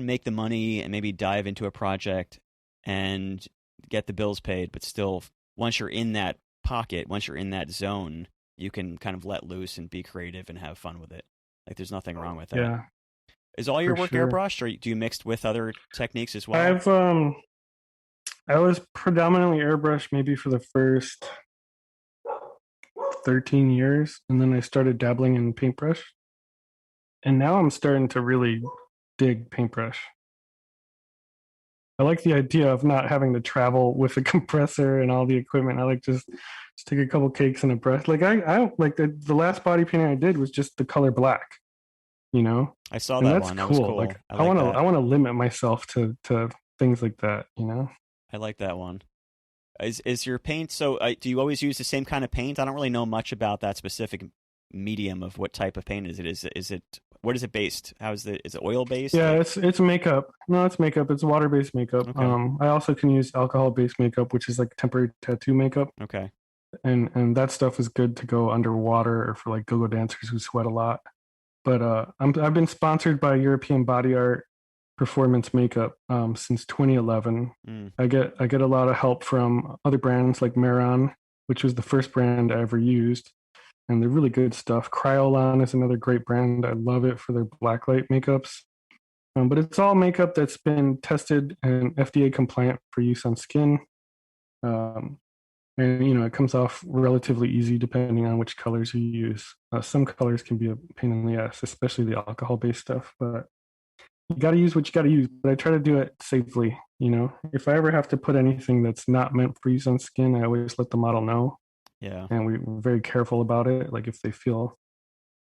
make the money and maybe dive into a project and get the bills paid, but still, once you're in that pocket, once you're in that zone, you can kind of let loose and be creative and have fun with it. Like, there's nothing wrong with that. Yeah. Is all your work sure. airbrushed, or do you mix with other techniques as well? I was predominantly airbrushed maybe for the first 13 years, and then I started dabbling in paintbrush. And now I'm starting to really dig paintbrush. I like the idea of not having to travel with a compressor and all the equipment. I like just take a couple cakes and a brush. Like, I like the last body painting I did was just the color black, you know? I saw that one. That was cool. Like, I want to limit myself to things like that, you know? I like that one. Is your paint, so do you always use the same kind of paint? I don't really know much about that specific medium of what type of paint is it. What is it based? Is it oil based? Yeah, it's makeup. No, it's makeup. It's water based makeup. Okay. I also can use alcohol based makeup, which is like temporary tattoo makeup. Okay. And that stuff is good to go underwater or for like go-go dancers who sweat a lot. But I've been sponsored by European Body Art Performance Makeup since 2011. I get a lot of help from other brands like Maron, which was the first brand I ever used, and they're really good stuff. Kryolan is another great brand. I love it for their blacklight makeups. But it's all makeup that's been tested and FDA compliant for use on skin. And, you know, it comes off relatively easy depending on which colors you use. Some colors can be a pain in the ass, especially the alcohol-based stuff. But you got to use what you got to use, but I try to do it safely. If I ever have to put anything that's not meant for use on skin, I always let the model know. Yeah. And we're very careful about it. Like if they feel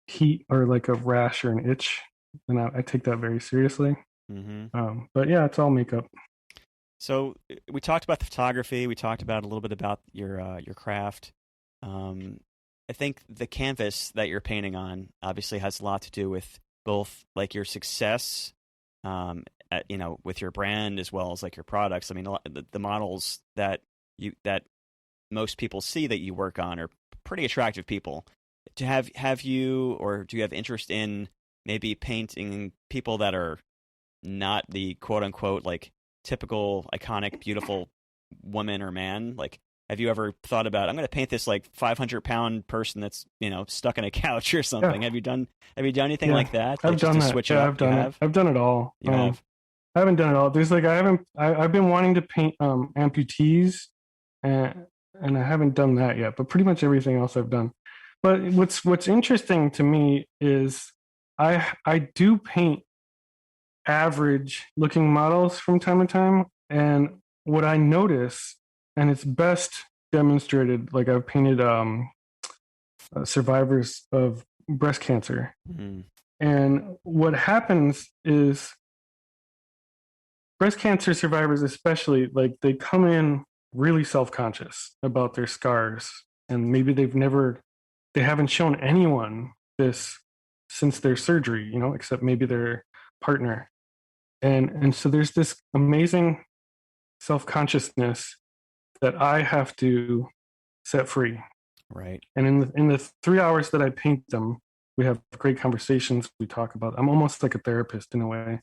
heat or like a rash or an itch, then I take that very seriously. But yeah, it's all makeup. So we talked about the photography. We talked about a little bit about your craft. I think the canvas that you're painting on obviously has a lot to do with both like your success, with your brand as well as like your products. I mean, the models that most people see that you work on are pretty attractive people. Have you, or do you have interest in maybe painting people that are not the quote unquote like typical iconic beautiful woman or man? Like, have you ever thought about, I'm going to paint this like 500-pound person that's stuck in a couch or something? Yeah. Have you done anything like that? I've done that. Switch yeah, it up? I've done it. I've done it all. You have? I haven't done it all. There's like I've been wanting to paint amputees, and I haven't done that yet. But pretty much everything else I've done. But what's interesting to me is I do paint average looking models from time to time, and what I notice, and it's best demonstrated, like I've painted survivors of breast cancer, and what happens is breast cancer survivors especially, like they come in really self-conscious about their scars, and maybe they haven't shown anyone this since their surgery, except maybe their partner. And so there's this amazing self-consciousness that I have to set free. Right. And in the 3 hours that I paint them, we have great conversations. We talk about, I'm almost like a therapist in a way.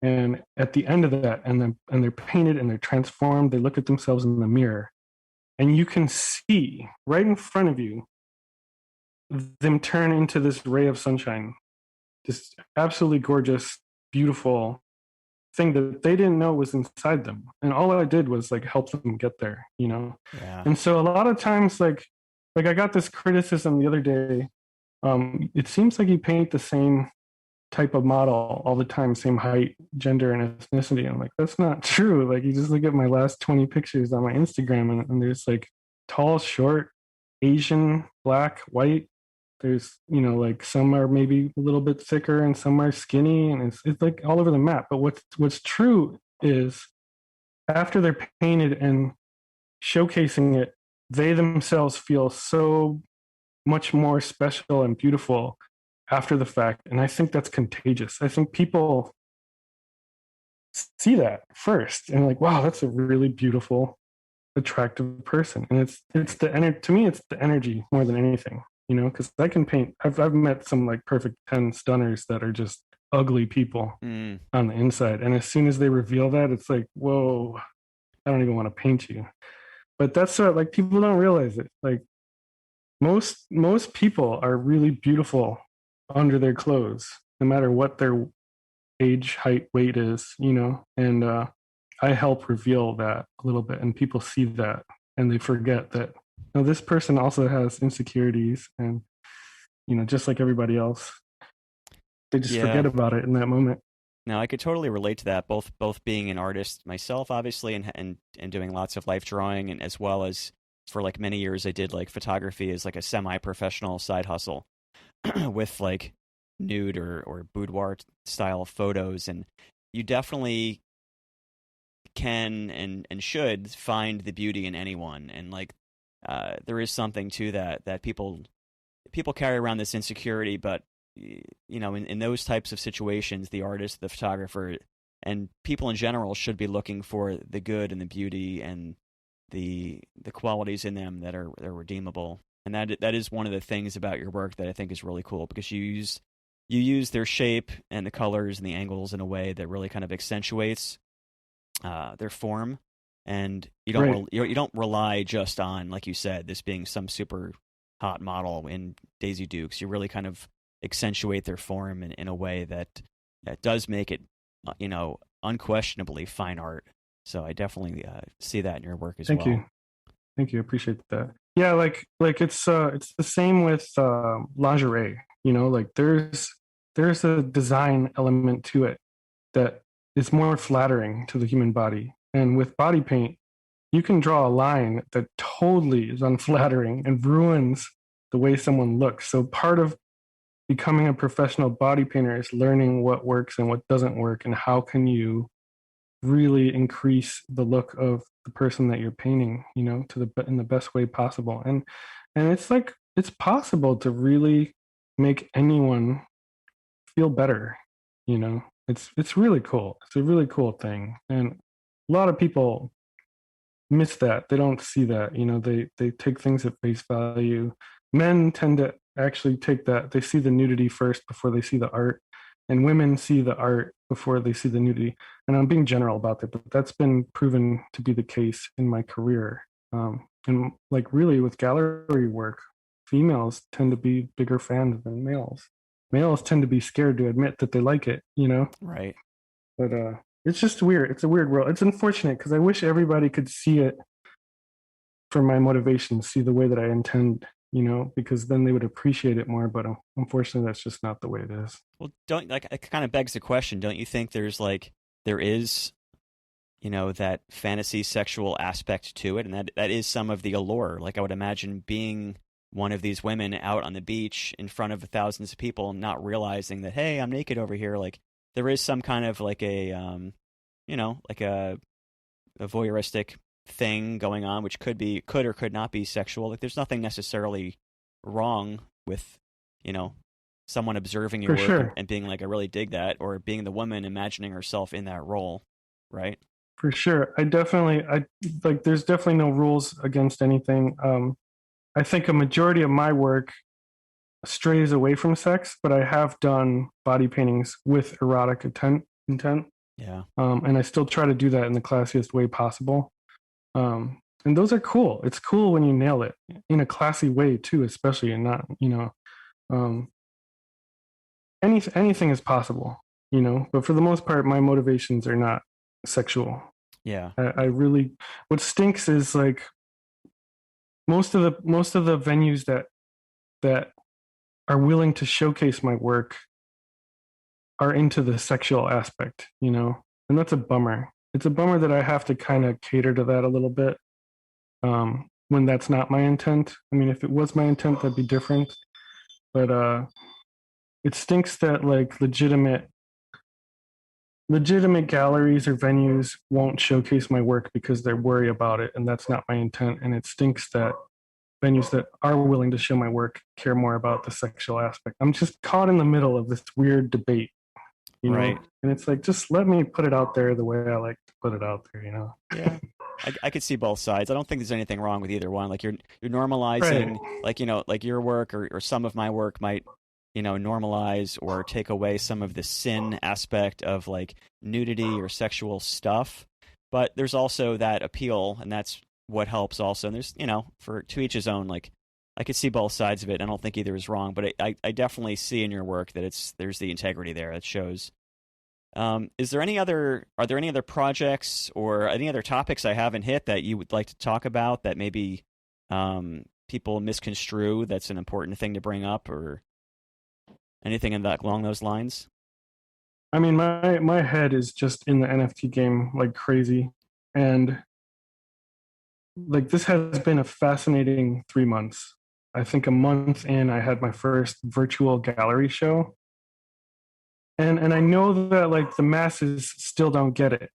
And at the end of that, and they're painted and they're transformed, they look at themselves in the mirror, and you can see right in front of you them turn into this ray of sunshine, this absolutely gorgeous, beautiful thing that they didn't know was inside them. And all I did was like help them get there, Yeah. And so a lot of times, like I got this criticism the other day. It seems like you paint the same type of model all the time, same height, gender, and ethnicity. I'm like, that's not true. Like, you just look at my last 20 pictures on my Instagram, and there's like tall, short, Asian, black, white. There's, like some are maybe a little bit thicker and some are skinny, and it's like all over the map. But what's true is after they're painted and showcasing it, they themselves feel so much more special and beautiful after the fact. And I think that's contagious. I think people see that first and like, wow, that's a really beautiful, attractive person. And to me, it's the energy more than anything, because I can paint. I've met some like perfect 10 stunners that are just ugly people on the inside. And as soon as they reveal that, it's like, whoa, I don't even want to paint you. But that's like, people don't realize it. Like most people are really beautiful under their clothes, no matter what their age, height, weight is, and I help reveal that a little bit, and people see that and they forget that this person also has insecurities, and just like everybody else, they just forget about it in that moment. Now, I could totally relate to that, both being an artist myself, obviously, and doing lots of life drawing, and as well as for like many years I did like photography as like a semi-professional side hustle with like nude or boudoir style photos. And you definitely can and should find the beauty in anyone. And like there is something to that people carry around this insecurity, but in those types of situations, the artist, the photographer, and people in general should be looking for the good and the beauty and the qualities in them that are redeemable. And that is one of the things about your work that I think is really cool, because you use their shape and the colors and the angles in a way that really kind of accentuates their form, and you don't rely just on, like you said, this being some super hot model in Daisy Dukes. You really kind of accentuate their form in a way that does make it unquestionably fine art. So I definitely see that in your work as well. Thank you. I appreciate that. Yeah, like it's the same with lingerie. Like there's a design element to it, that is more flattering to the human body. And with body paint, you can draw a line that totally is unflattering and ruins the way someone looks. So part of becoming a professional body painter is learning what works and what doesn't work, and how can you really increase the look of the person that you're painting, in the best way possible. And it's like, it's possible to really make anyone feel better. It's really cool. It's a really cool thing. And a lot of people miss that. They don't see that. They take things at face value. Men tend to actually take that. They see the nudity first before they see the art, and women see the art before they see the nudity. And I'm being general about that, but that's been proven to be the case in my career. And like, really, with gallery work, females tend to be bigger fans than males. Males tend to be scared to admit that they like it, Right. But it's just weird. It's a weird world. It's unfortunate because I wish everybody could see it for my motivation, see the way that I intend, because then they would appreciate it more. But unfortunately, that's just not the way it is. Well, it kind of begs the question, don't you think there is, that fantasy sexual aspect to it, and that is some of the allure? Like, I would imagine being one of these women out on the beach in front of thousands of people, not realizing that, hey, I'm naked over here. Like, there is some kind of like a voyeuristic thing going on, which could or could not be sexual. Like, there's nothing necessarily wrong with, someone observing your work sure. and being like, I really dig that, or being the woman imagining herself in that role, right? For sure. There's definitely no rules against anything. I think a majority of my work strays away from sex, but I have done body paintings with erotic intent. Yeah. And I still try to do that in the classiest way possible. And those are cool. It's cool when you nail it in a classy way too, especially, and not, anything is possible, but for the most part, my motivations are not sexual. Yeah. I really, what stinks is like most of the venues that are willing to showcase my work are into the sexual aspect, and that's a bummer. It's a bummer that I have to kind of cater to that a little bit, when that's not my intent. I mean, if it was my intent, that'd be different. But it stinks that like legitimate galleries or venues won't showcase my work because they worry about it, and that's not my intent. And it stinks that venues that are willing to show my work care more about the sexual aspect. I'm just caught in the middle of this weird debate, Right. And it's like, just let me put it out there the way I like to put it out there, Yeah. I could see both sides. I don't think there's anything wrong with either one. Like, you're normalizing, right. like your work or some of my work might, normalize or take away some of the sin aspect of like nudity or sexual stuff. But there's also that appeal, and that's what helps also. And there's, to each his own. Like, I could see both sides of it. I don't think either is wrong, but I definitely see in your work that there's the integrity there. It shows. Are there any other projects or any other topics I haven't hit that you would like to talk about that maybe people misconstrue that's an important thing to bring up, or anything along those lines? I mean, my head is just in the NFT game like crazy, and like, this has been a fascinating 3 months. I think a month in, I had my first virtual gallery show. And I know that like the masses still don't get it,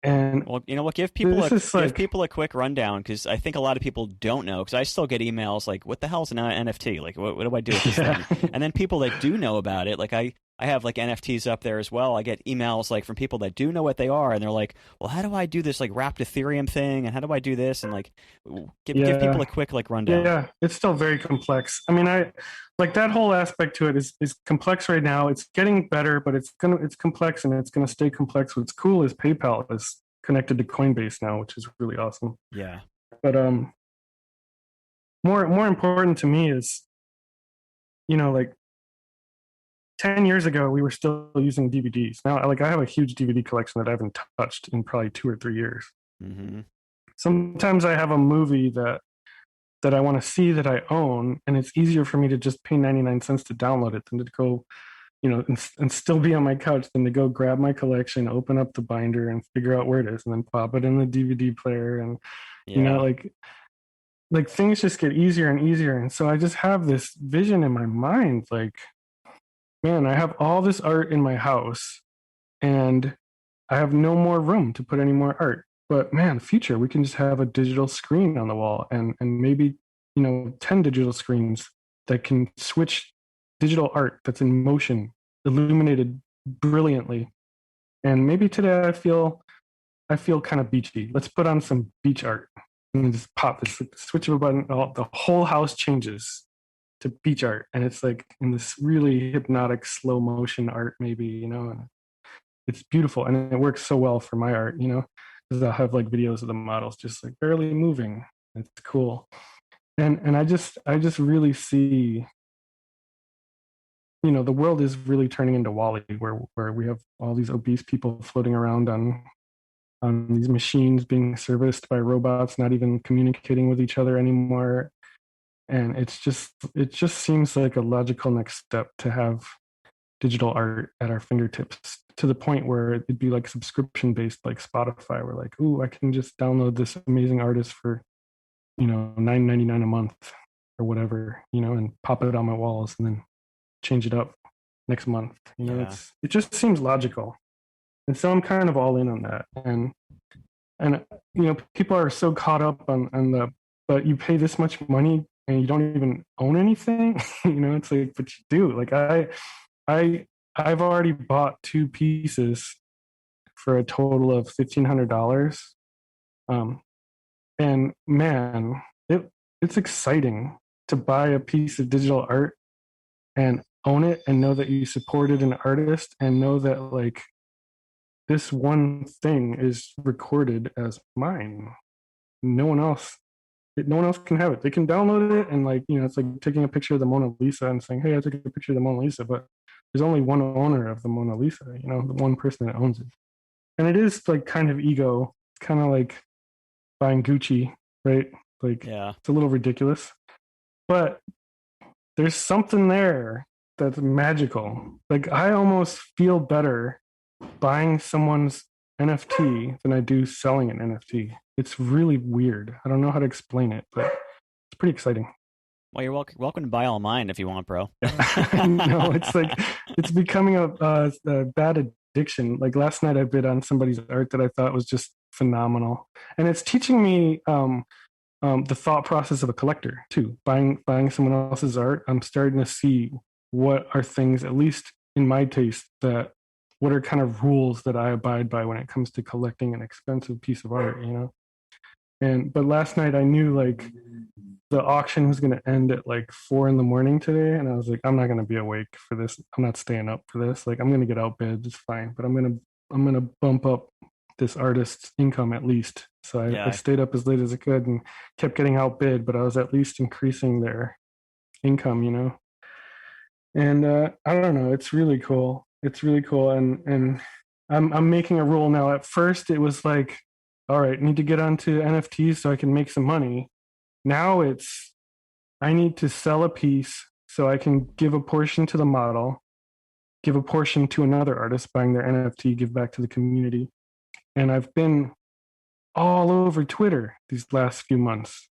And well, give people a quick rundown, because I think a lot of people don't know. Because I still get emails like, "What the hell's an NFT? Like, what do I do with this thing?" And then people that do know about it, like I have like NFTs up there as well. I get emails like from people that do know what they are, and they're like, "Well, how do I do this like wrapped Ethereum thing? And how do I do this?" And like, give people a quick like rundown. Yeah, it's still very complex. I mean, I like that whole aspect to it is complex right now. It's getting better, but it's complex, and it's gonna stay complex. What's cool is PayPal is connected to Coinbase now, which is really awesome. Yeah. But more important to me is, like 10 years ago, we were still using DVDs. Now, like, I have a huge DVD collection that I haven't touched in probably 2 or 3 years. Mm-hmm. Sometimes I have a movie that I want to see that I own, and it's easier for me to just pay 99 cents to download it than to go and still be on my couch than to go grab my collection, open up the binder, and figure out where it is, and then pop it in the DVD player, and Yeah. like things just get easier and easier. And so I just have this vision in my mind, like, man, I have all this art in my house, and I have no more room to put any more art. But man, future, we can just have a digital screen on the wall, and maybe 10 digital screens that can switch digital art that's in motion, illuminated brilliantly. And maybe today I feel kind of beachy. Let's put on some beach art and then just pop this switch of a button. The whole house changes to beach art, and it's like in this really hypnotic slow motion art, maybe, and it's beautiful, and it works so well for my art, because I'll have like videos of the models just like barely moving. It's cool, and I just really see, the world is really turning into Wall-E, where we have all these obese people floating around on these machines being serviced by robots, not even communicating with each other anymore. And it just seems like a logical next step to have digital art at our fingertips, to the point where it'd be like subscription based, like Spotify. We're like, ooh, I can just download this amazing artist for $9.99 a month or whatever, and pop it on my walls and then change it up next month. Yeah. It just seems logical. And so I'm kind of all in on that. And people are so caught up on but you pay this much money and you don't even own anything. It's like, but you do. Like I've already bought 2 pieces for a total of $1,500. And man, it's exciting to buy a piece of digital art and own it, and know that you supported an artist, and know that like this one thing is recorded as mine. No one else can have it. They can download it, and it's like taking a picture of the Mona Lisa and saying, hey, I took a picture of the Mona Lisa, but there's only one owner of the Mona Lisa, the one person that owns it. And it is like kind of ego. It's kind of like buying Gucci, right? Like, Yeah. it's a little ridiculous, but there's something there that's magical. Like, I almost feel better buying someone's NFT than I do selling an NFT. It's really weird. I don't know how to explain it, but it's pretty exciting. Well, you're welcome to buy all mine if you want, bro. No, it's like it's becoming a bad addiction. Like last night, I bid on somebody's art that I thought was just phenomenal, and it's teaching me the thought process of a collector too. Buying someone else's art, I'm starting to see what are things, at least in my taste, what are kind of rules that I abide by when it comes to collecting an expensive piece of art, but last night I knew like the auction was going to end at like 4 a.m. today, and I was like, I'm not going to be awake for this. I'm not staying up for this. Like, I'm going to get outbid. It's fine, but I'm gonna bump up this artist's income at least. So I stayed up as late as I could and kept getting outbid, but I was at least increasing their income, And I don't know. It's really cool. It's really cool, and I'm making a rule now. At first, it was like, all right, need to get onto NFTs so I can make some money. Now it's, I need to sell a piece so I can give a portion to the model, give a portion to another artist buying their NFT, give back to the community. And I've been all over Twitter these last few months.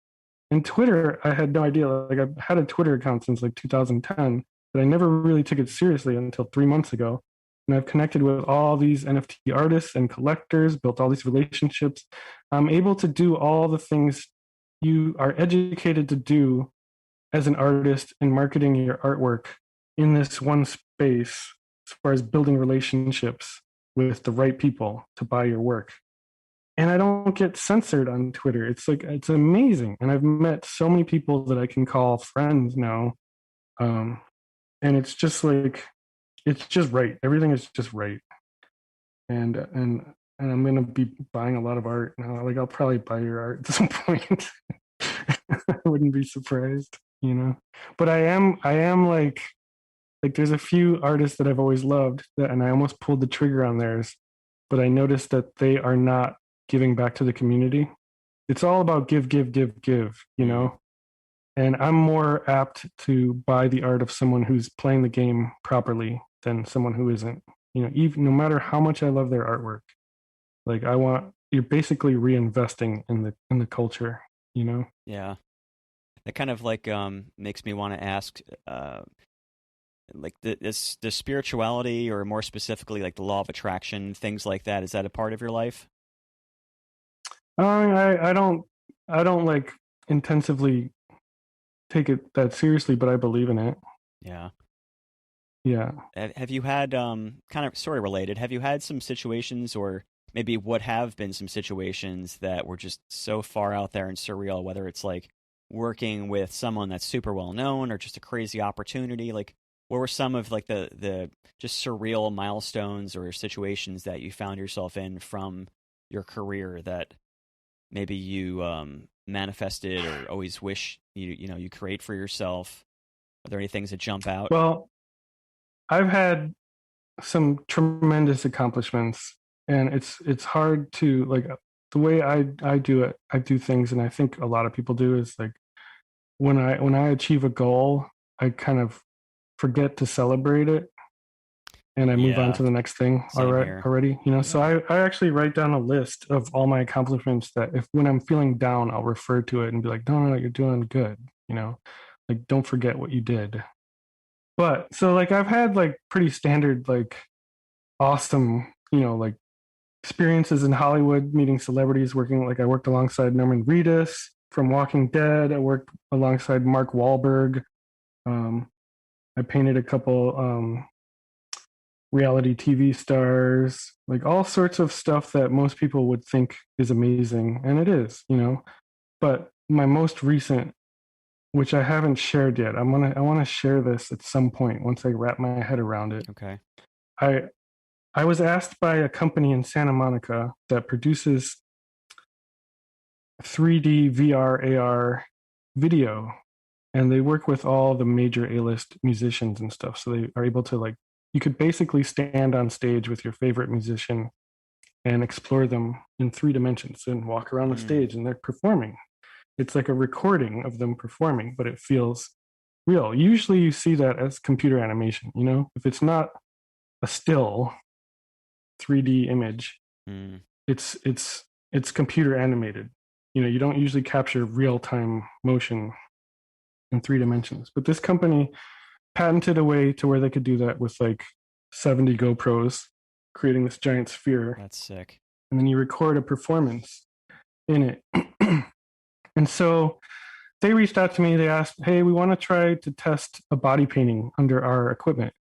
And Twitter, I had no idea. Like, I've had a Twitter account since like 2010, but I never really took it seriously until 3 months ago. And I've connected with all these NFT artists and collectors, built all these relationships. I'm able to do all the things you are educated to do as an artist in marketing your artwork in this one space, as far as building relationships with the right people to buy your work. And I don't get censored on Twitter. It's like, it's amazing. And I've met so many people that I can call friends now. And it's just like, it's just right. Everything is just right. And I'm going to be buying a lot of art now. Like, I'll probably buy your art at some point. I wouldn't be surprised, but I am like there's a few artists that I've always loved and I almost pulled the trigger on theirs, but I noticed that they are not giving back to the community. It's all about give, And I'm more apt to buy the art of someone who's playing the game properly than someone who isn't. Even no matter how much I love their artwork, like you're basically reinvesting in the culture, you know? Yeah. That kind of like makes me want to ask, like the spirituality, or more specifically, like the law of attraction, things like that. Is that a part of your life? I don't like intensively take it that seriously, but I believe in it. Yeah. Yeah. Have you had kind of sort of related? Have you had some situations, or maybe what have been some situations that were just so far out there and surreal? Whether it's like working with someone that's super well known, or just a crazy opportunity. Like, what were some of like the just surreal milestones or situations that you found yourself in from your career that maybe you manifested or always wish you create for yourself? Are there any things that jump out? Well, I've had some tremendous accomplishments, and it's hard to like the way I do it. I do things, and I think a lot of people do, is like when I achieve a goal, I kind of forget to celebrate it, and I move on Yeah, to the next thing same here. already. So Yeah. I actually write down a list of all my accomplishments that if when I'm feeling down, I'll refer to it and be like, no, you're doing good. Like don't forget what you did. But so like I've had like pretty standard like awesome, like experiences in Hollywood, meeting celebrities, working like I worked alongside Norman Reedus from Walking Dead. I worked alongside Mark Wahlberg. Um, I painted a couple reality TV stars, like all sorts of stuff that most people would think is amazing, and it is. But my most recent, which I haven't shared yet, I want to share this at some point once I wrap my head around it. Okay. I I was asked by a company in Santa Monica that produces 3D VR AR video, and they work with all the major A-list musicians and stuff. So they are able to like you could basically stand on stage with your favorite musician and explore them in 3 dimensions and walk around the Mm, stage and they're performing. It's like a recording of them performing, but it feels real. Usually you see that as computer animation. If it's not a still 3D image, mm, it's computer animated. You don't usually capture real time motion in 3 dimensions. But this company patented a way to where they could do that with like 70 GoPros, creating this giant sphere, that's sick. and then you record a performance in it. And so they reached out to me. They asked, "Hey, we want to try to test a body painting under our equipment,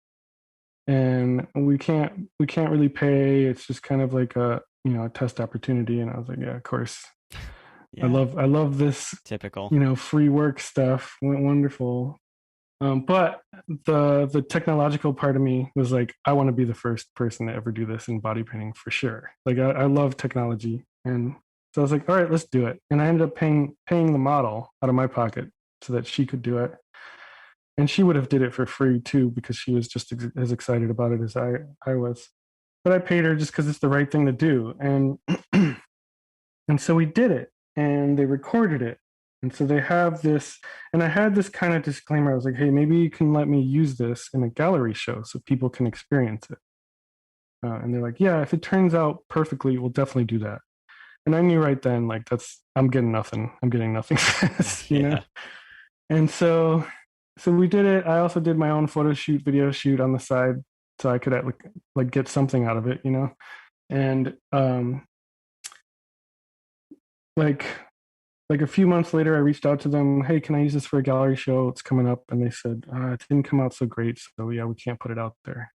and we can't really pay. It's just kind of like a test opportunity." And I was like, "Yeah, of course. I Yeah, love this typical. free work stuff. Wonderful." But the technological part of me was like, I want to be the first person to ever do this in body painting for sure. Like I love technology, and so I was like, all right, let's do it. And I ended up paying the model out of my pocket so that she could do it, and she would have did it for free too because she was just as excited about it as I was. But I paid her just because it's the right thing to do, and and so we did it, and they recorded it. And so they have this, and I had this kind of disclaimer. I was like, hey, maybe you can let me use this in a gallery show so people can experience it. And they're like, yeah, if it turns out perfectly, we'll definitely do that. And I knew right then, like, I'm getting nothing. I'm getting nothing for this. Yeah. And so we did it. I also did my own photo shoot, video shoot on the side, so I could like get something out of it. And like a few months later, I reached out to them. Hey, can I use this for a gallery show? It's coming up, and they said it didn't come out so great, so yeah, we can't put it out there.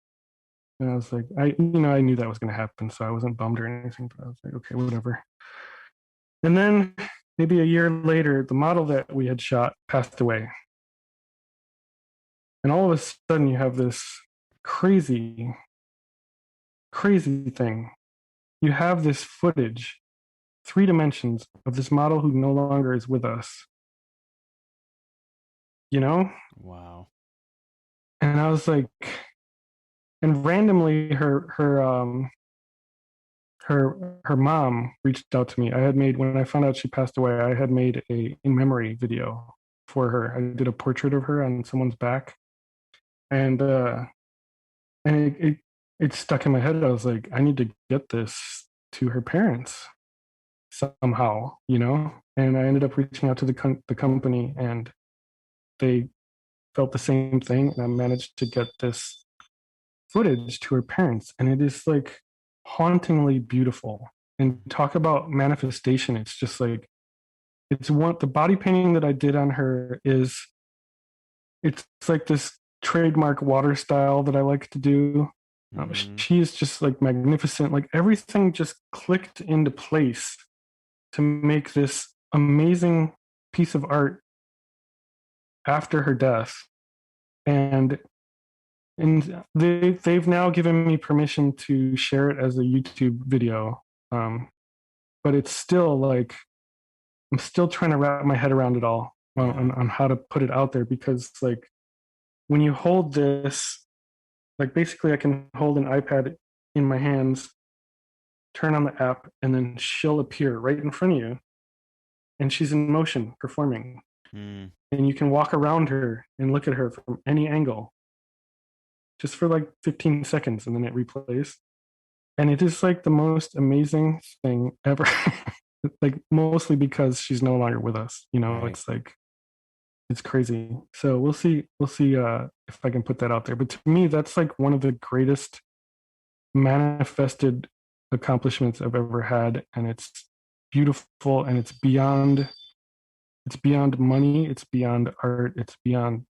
And I was like, I knew that was going to happen, so I wasn't bummed or anything. But I was like, okay, whatever. And then maybe a year later, the model that we had shot passed away, and all of a sudden, you have this crazy, crazy thing. You have this footage, 3 dimensions of this model who no longer is with us. You know, Wow. and I was like, and randomly her mom reached out to me. I had made, when I found out she passed away, I had made a in memory video for her. I did a portrait of her on someone's back, and it stuck in my head. I was like, I need to get this to her parents somehow, you know. And I ended up reaching out to the company, and they felt the same thing, and I managed to get this footage to her parents, and it is like hauntingly beautiful. And talk about manifestation, it's just like, the body painting that I did on her it's like this trademark water style that I like to do. She is just like magnificent. Like everything just clicked into place to make this amazing piece of art after her death. And they've now given me permission to share it as a YouTube video. But it's still like, I'm still trying to wrap my head around it all on how to put it out there, because like when you hold this, like basically I can hold an iPad in my hands, turn on the app, and then she'll appear right in front of you, and she's in motion performing. And you can walk around her and look at her from any angle just for like 15 seconds, and then it replays. And it is like the most amazing thing ever. Like mostly because she's no longer with us, you know. Right. It's like, it's crazy. So we'll see if I can put that out there. But to me, that's like one of the greatest manifested accomplishments I've ever had, and it's beautiful, and it's beyond money, it's beyond art, it's beyond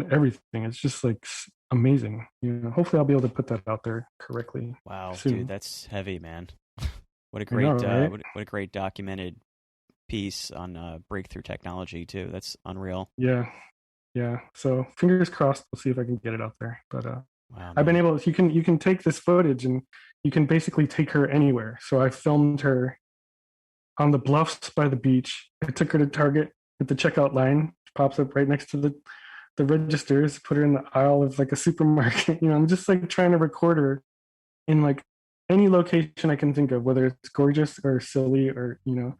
everything. It's just like amazing, you know. Hopefully I'll be able to put that out there correctly. Wow, soon. Dude, that's heavy, man. What a great right? what a great documented piece on breakthrough technology too. That's unreal. Yeah. So fingers crossed. We'll see if I can get it out there. But wow, I've been able to. You can take this footage, and you can basically take her anywhere. So I filmed her on the bluffs by the beach. I took her to Target at the checkout line. She pops up right next to the registers. Put her in the aisle of like a supermarket. You know, I'm just like trying to record her in like any location I can think of, whether it's gorgeous or silly, or, you know,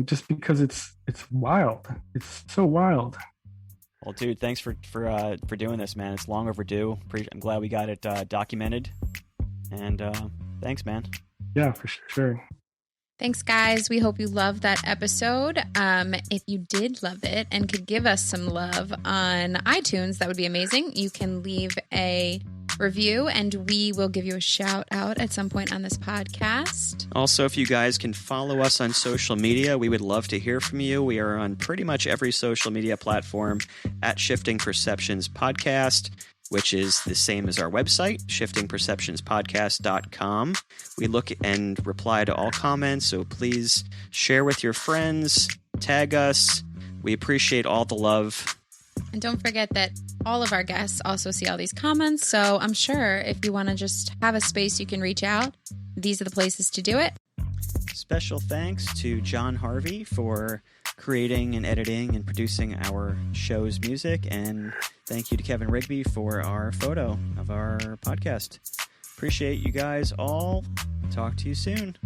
just because it's wild. It's so wild. Well, dude, thanks for doing this, man. It's long overdue. I'm glad we got it documented. And thanks, man. Yeah, for sure. Thanks, guys. We hope you loved that episode. If you did love it and could give us some love on iTunes, that would be amazing. You can leave a review, and we will give you a shout out at some point on this podcast. Also, if you guys can follow us on social media, we would love to hear from you. We are on pretty much every social media platform at Shifting Perceptions Podcast, which is the same as our website, shiftingperceptionspodcast.com. We look and reply to all comments, so please share with your friends, tag us. We appreciate all the love. And don't forget that all of our guests also see all these comments, so I'm sure if you want to just have a space you can reach out, these are the places to do it. Special thanks to John Harvey for creating and editing and producing our show's music, and thank you to Kevin Rigby for our photo of our podcast. Appreciate you guys all. Talk to you soon.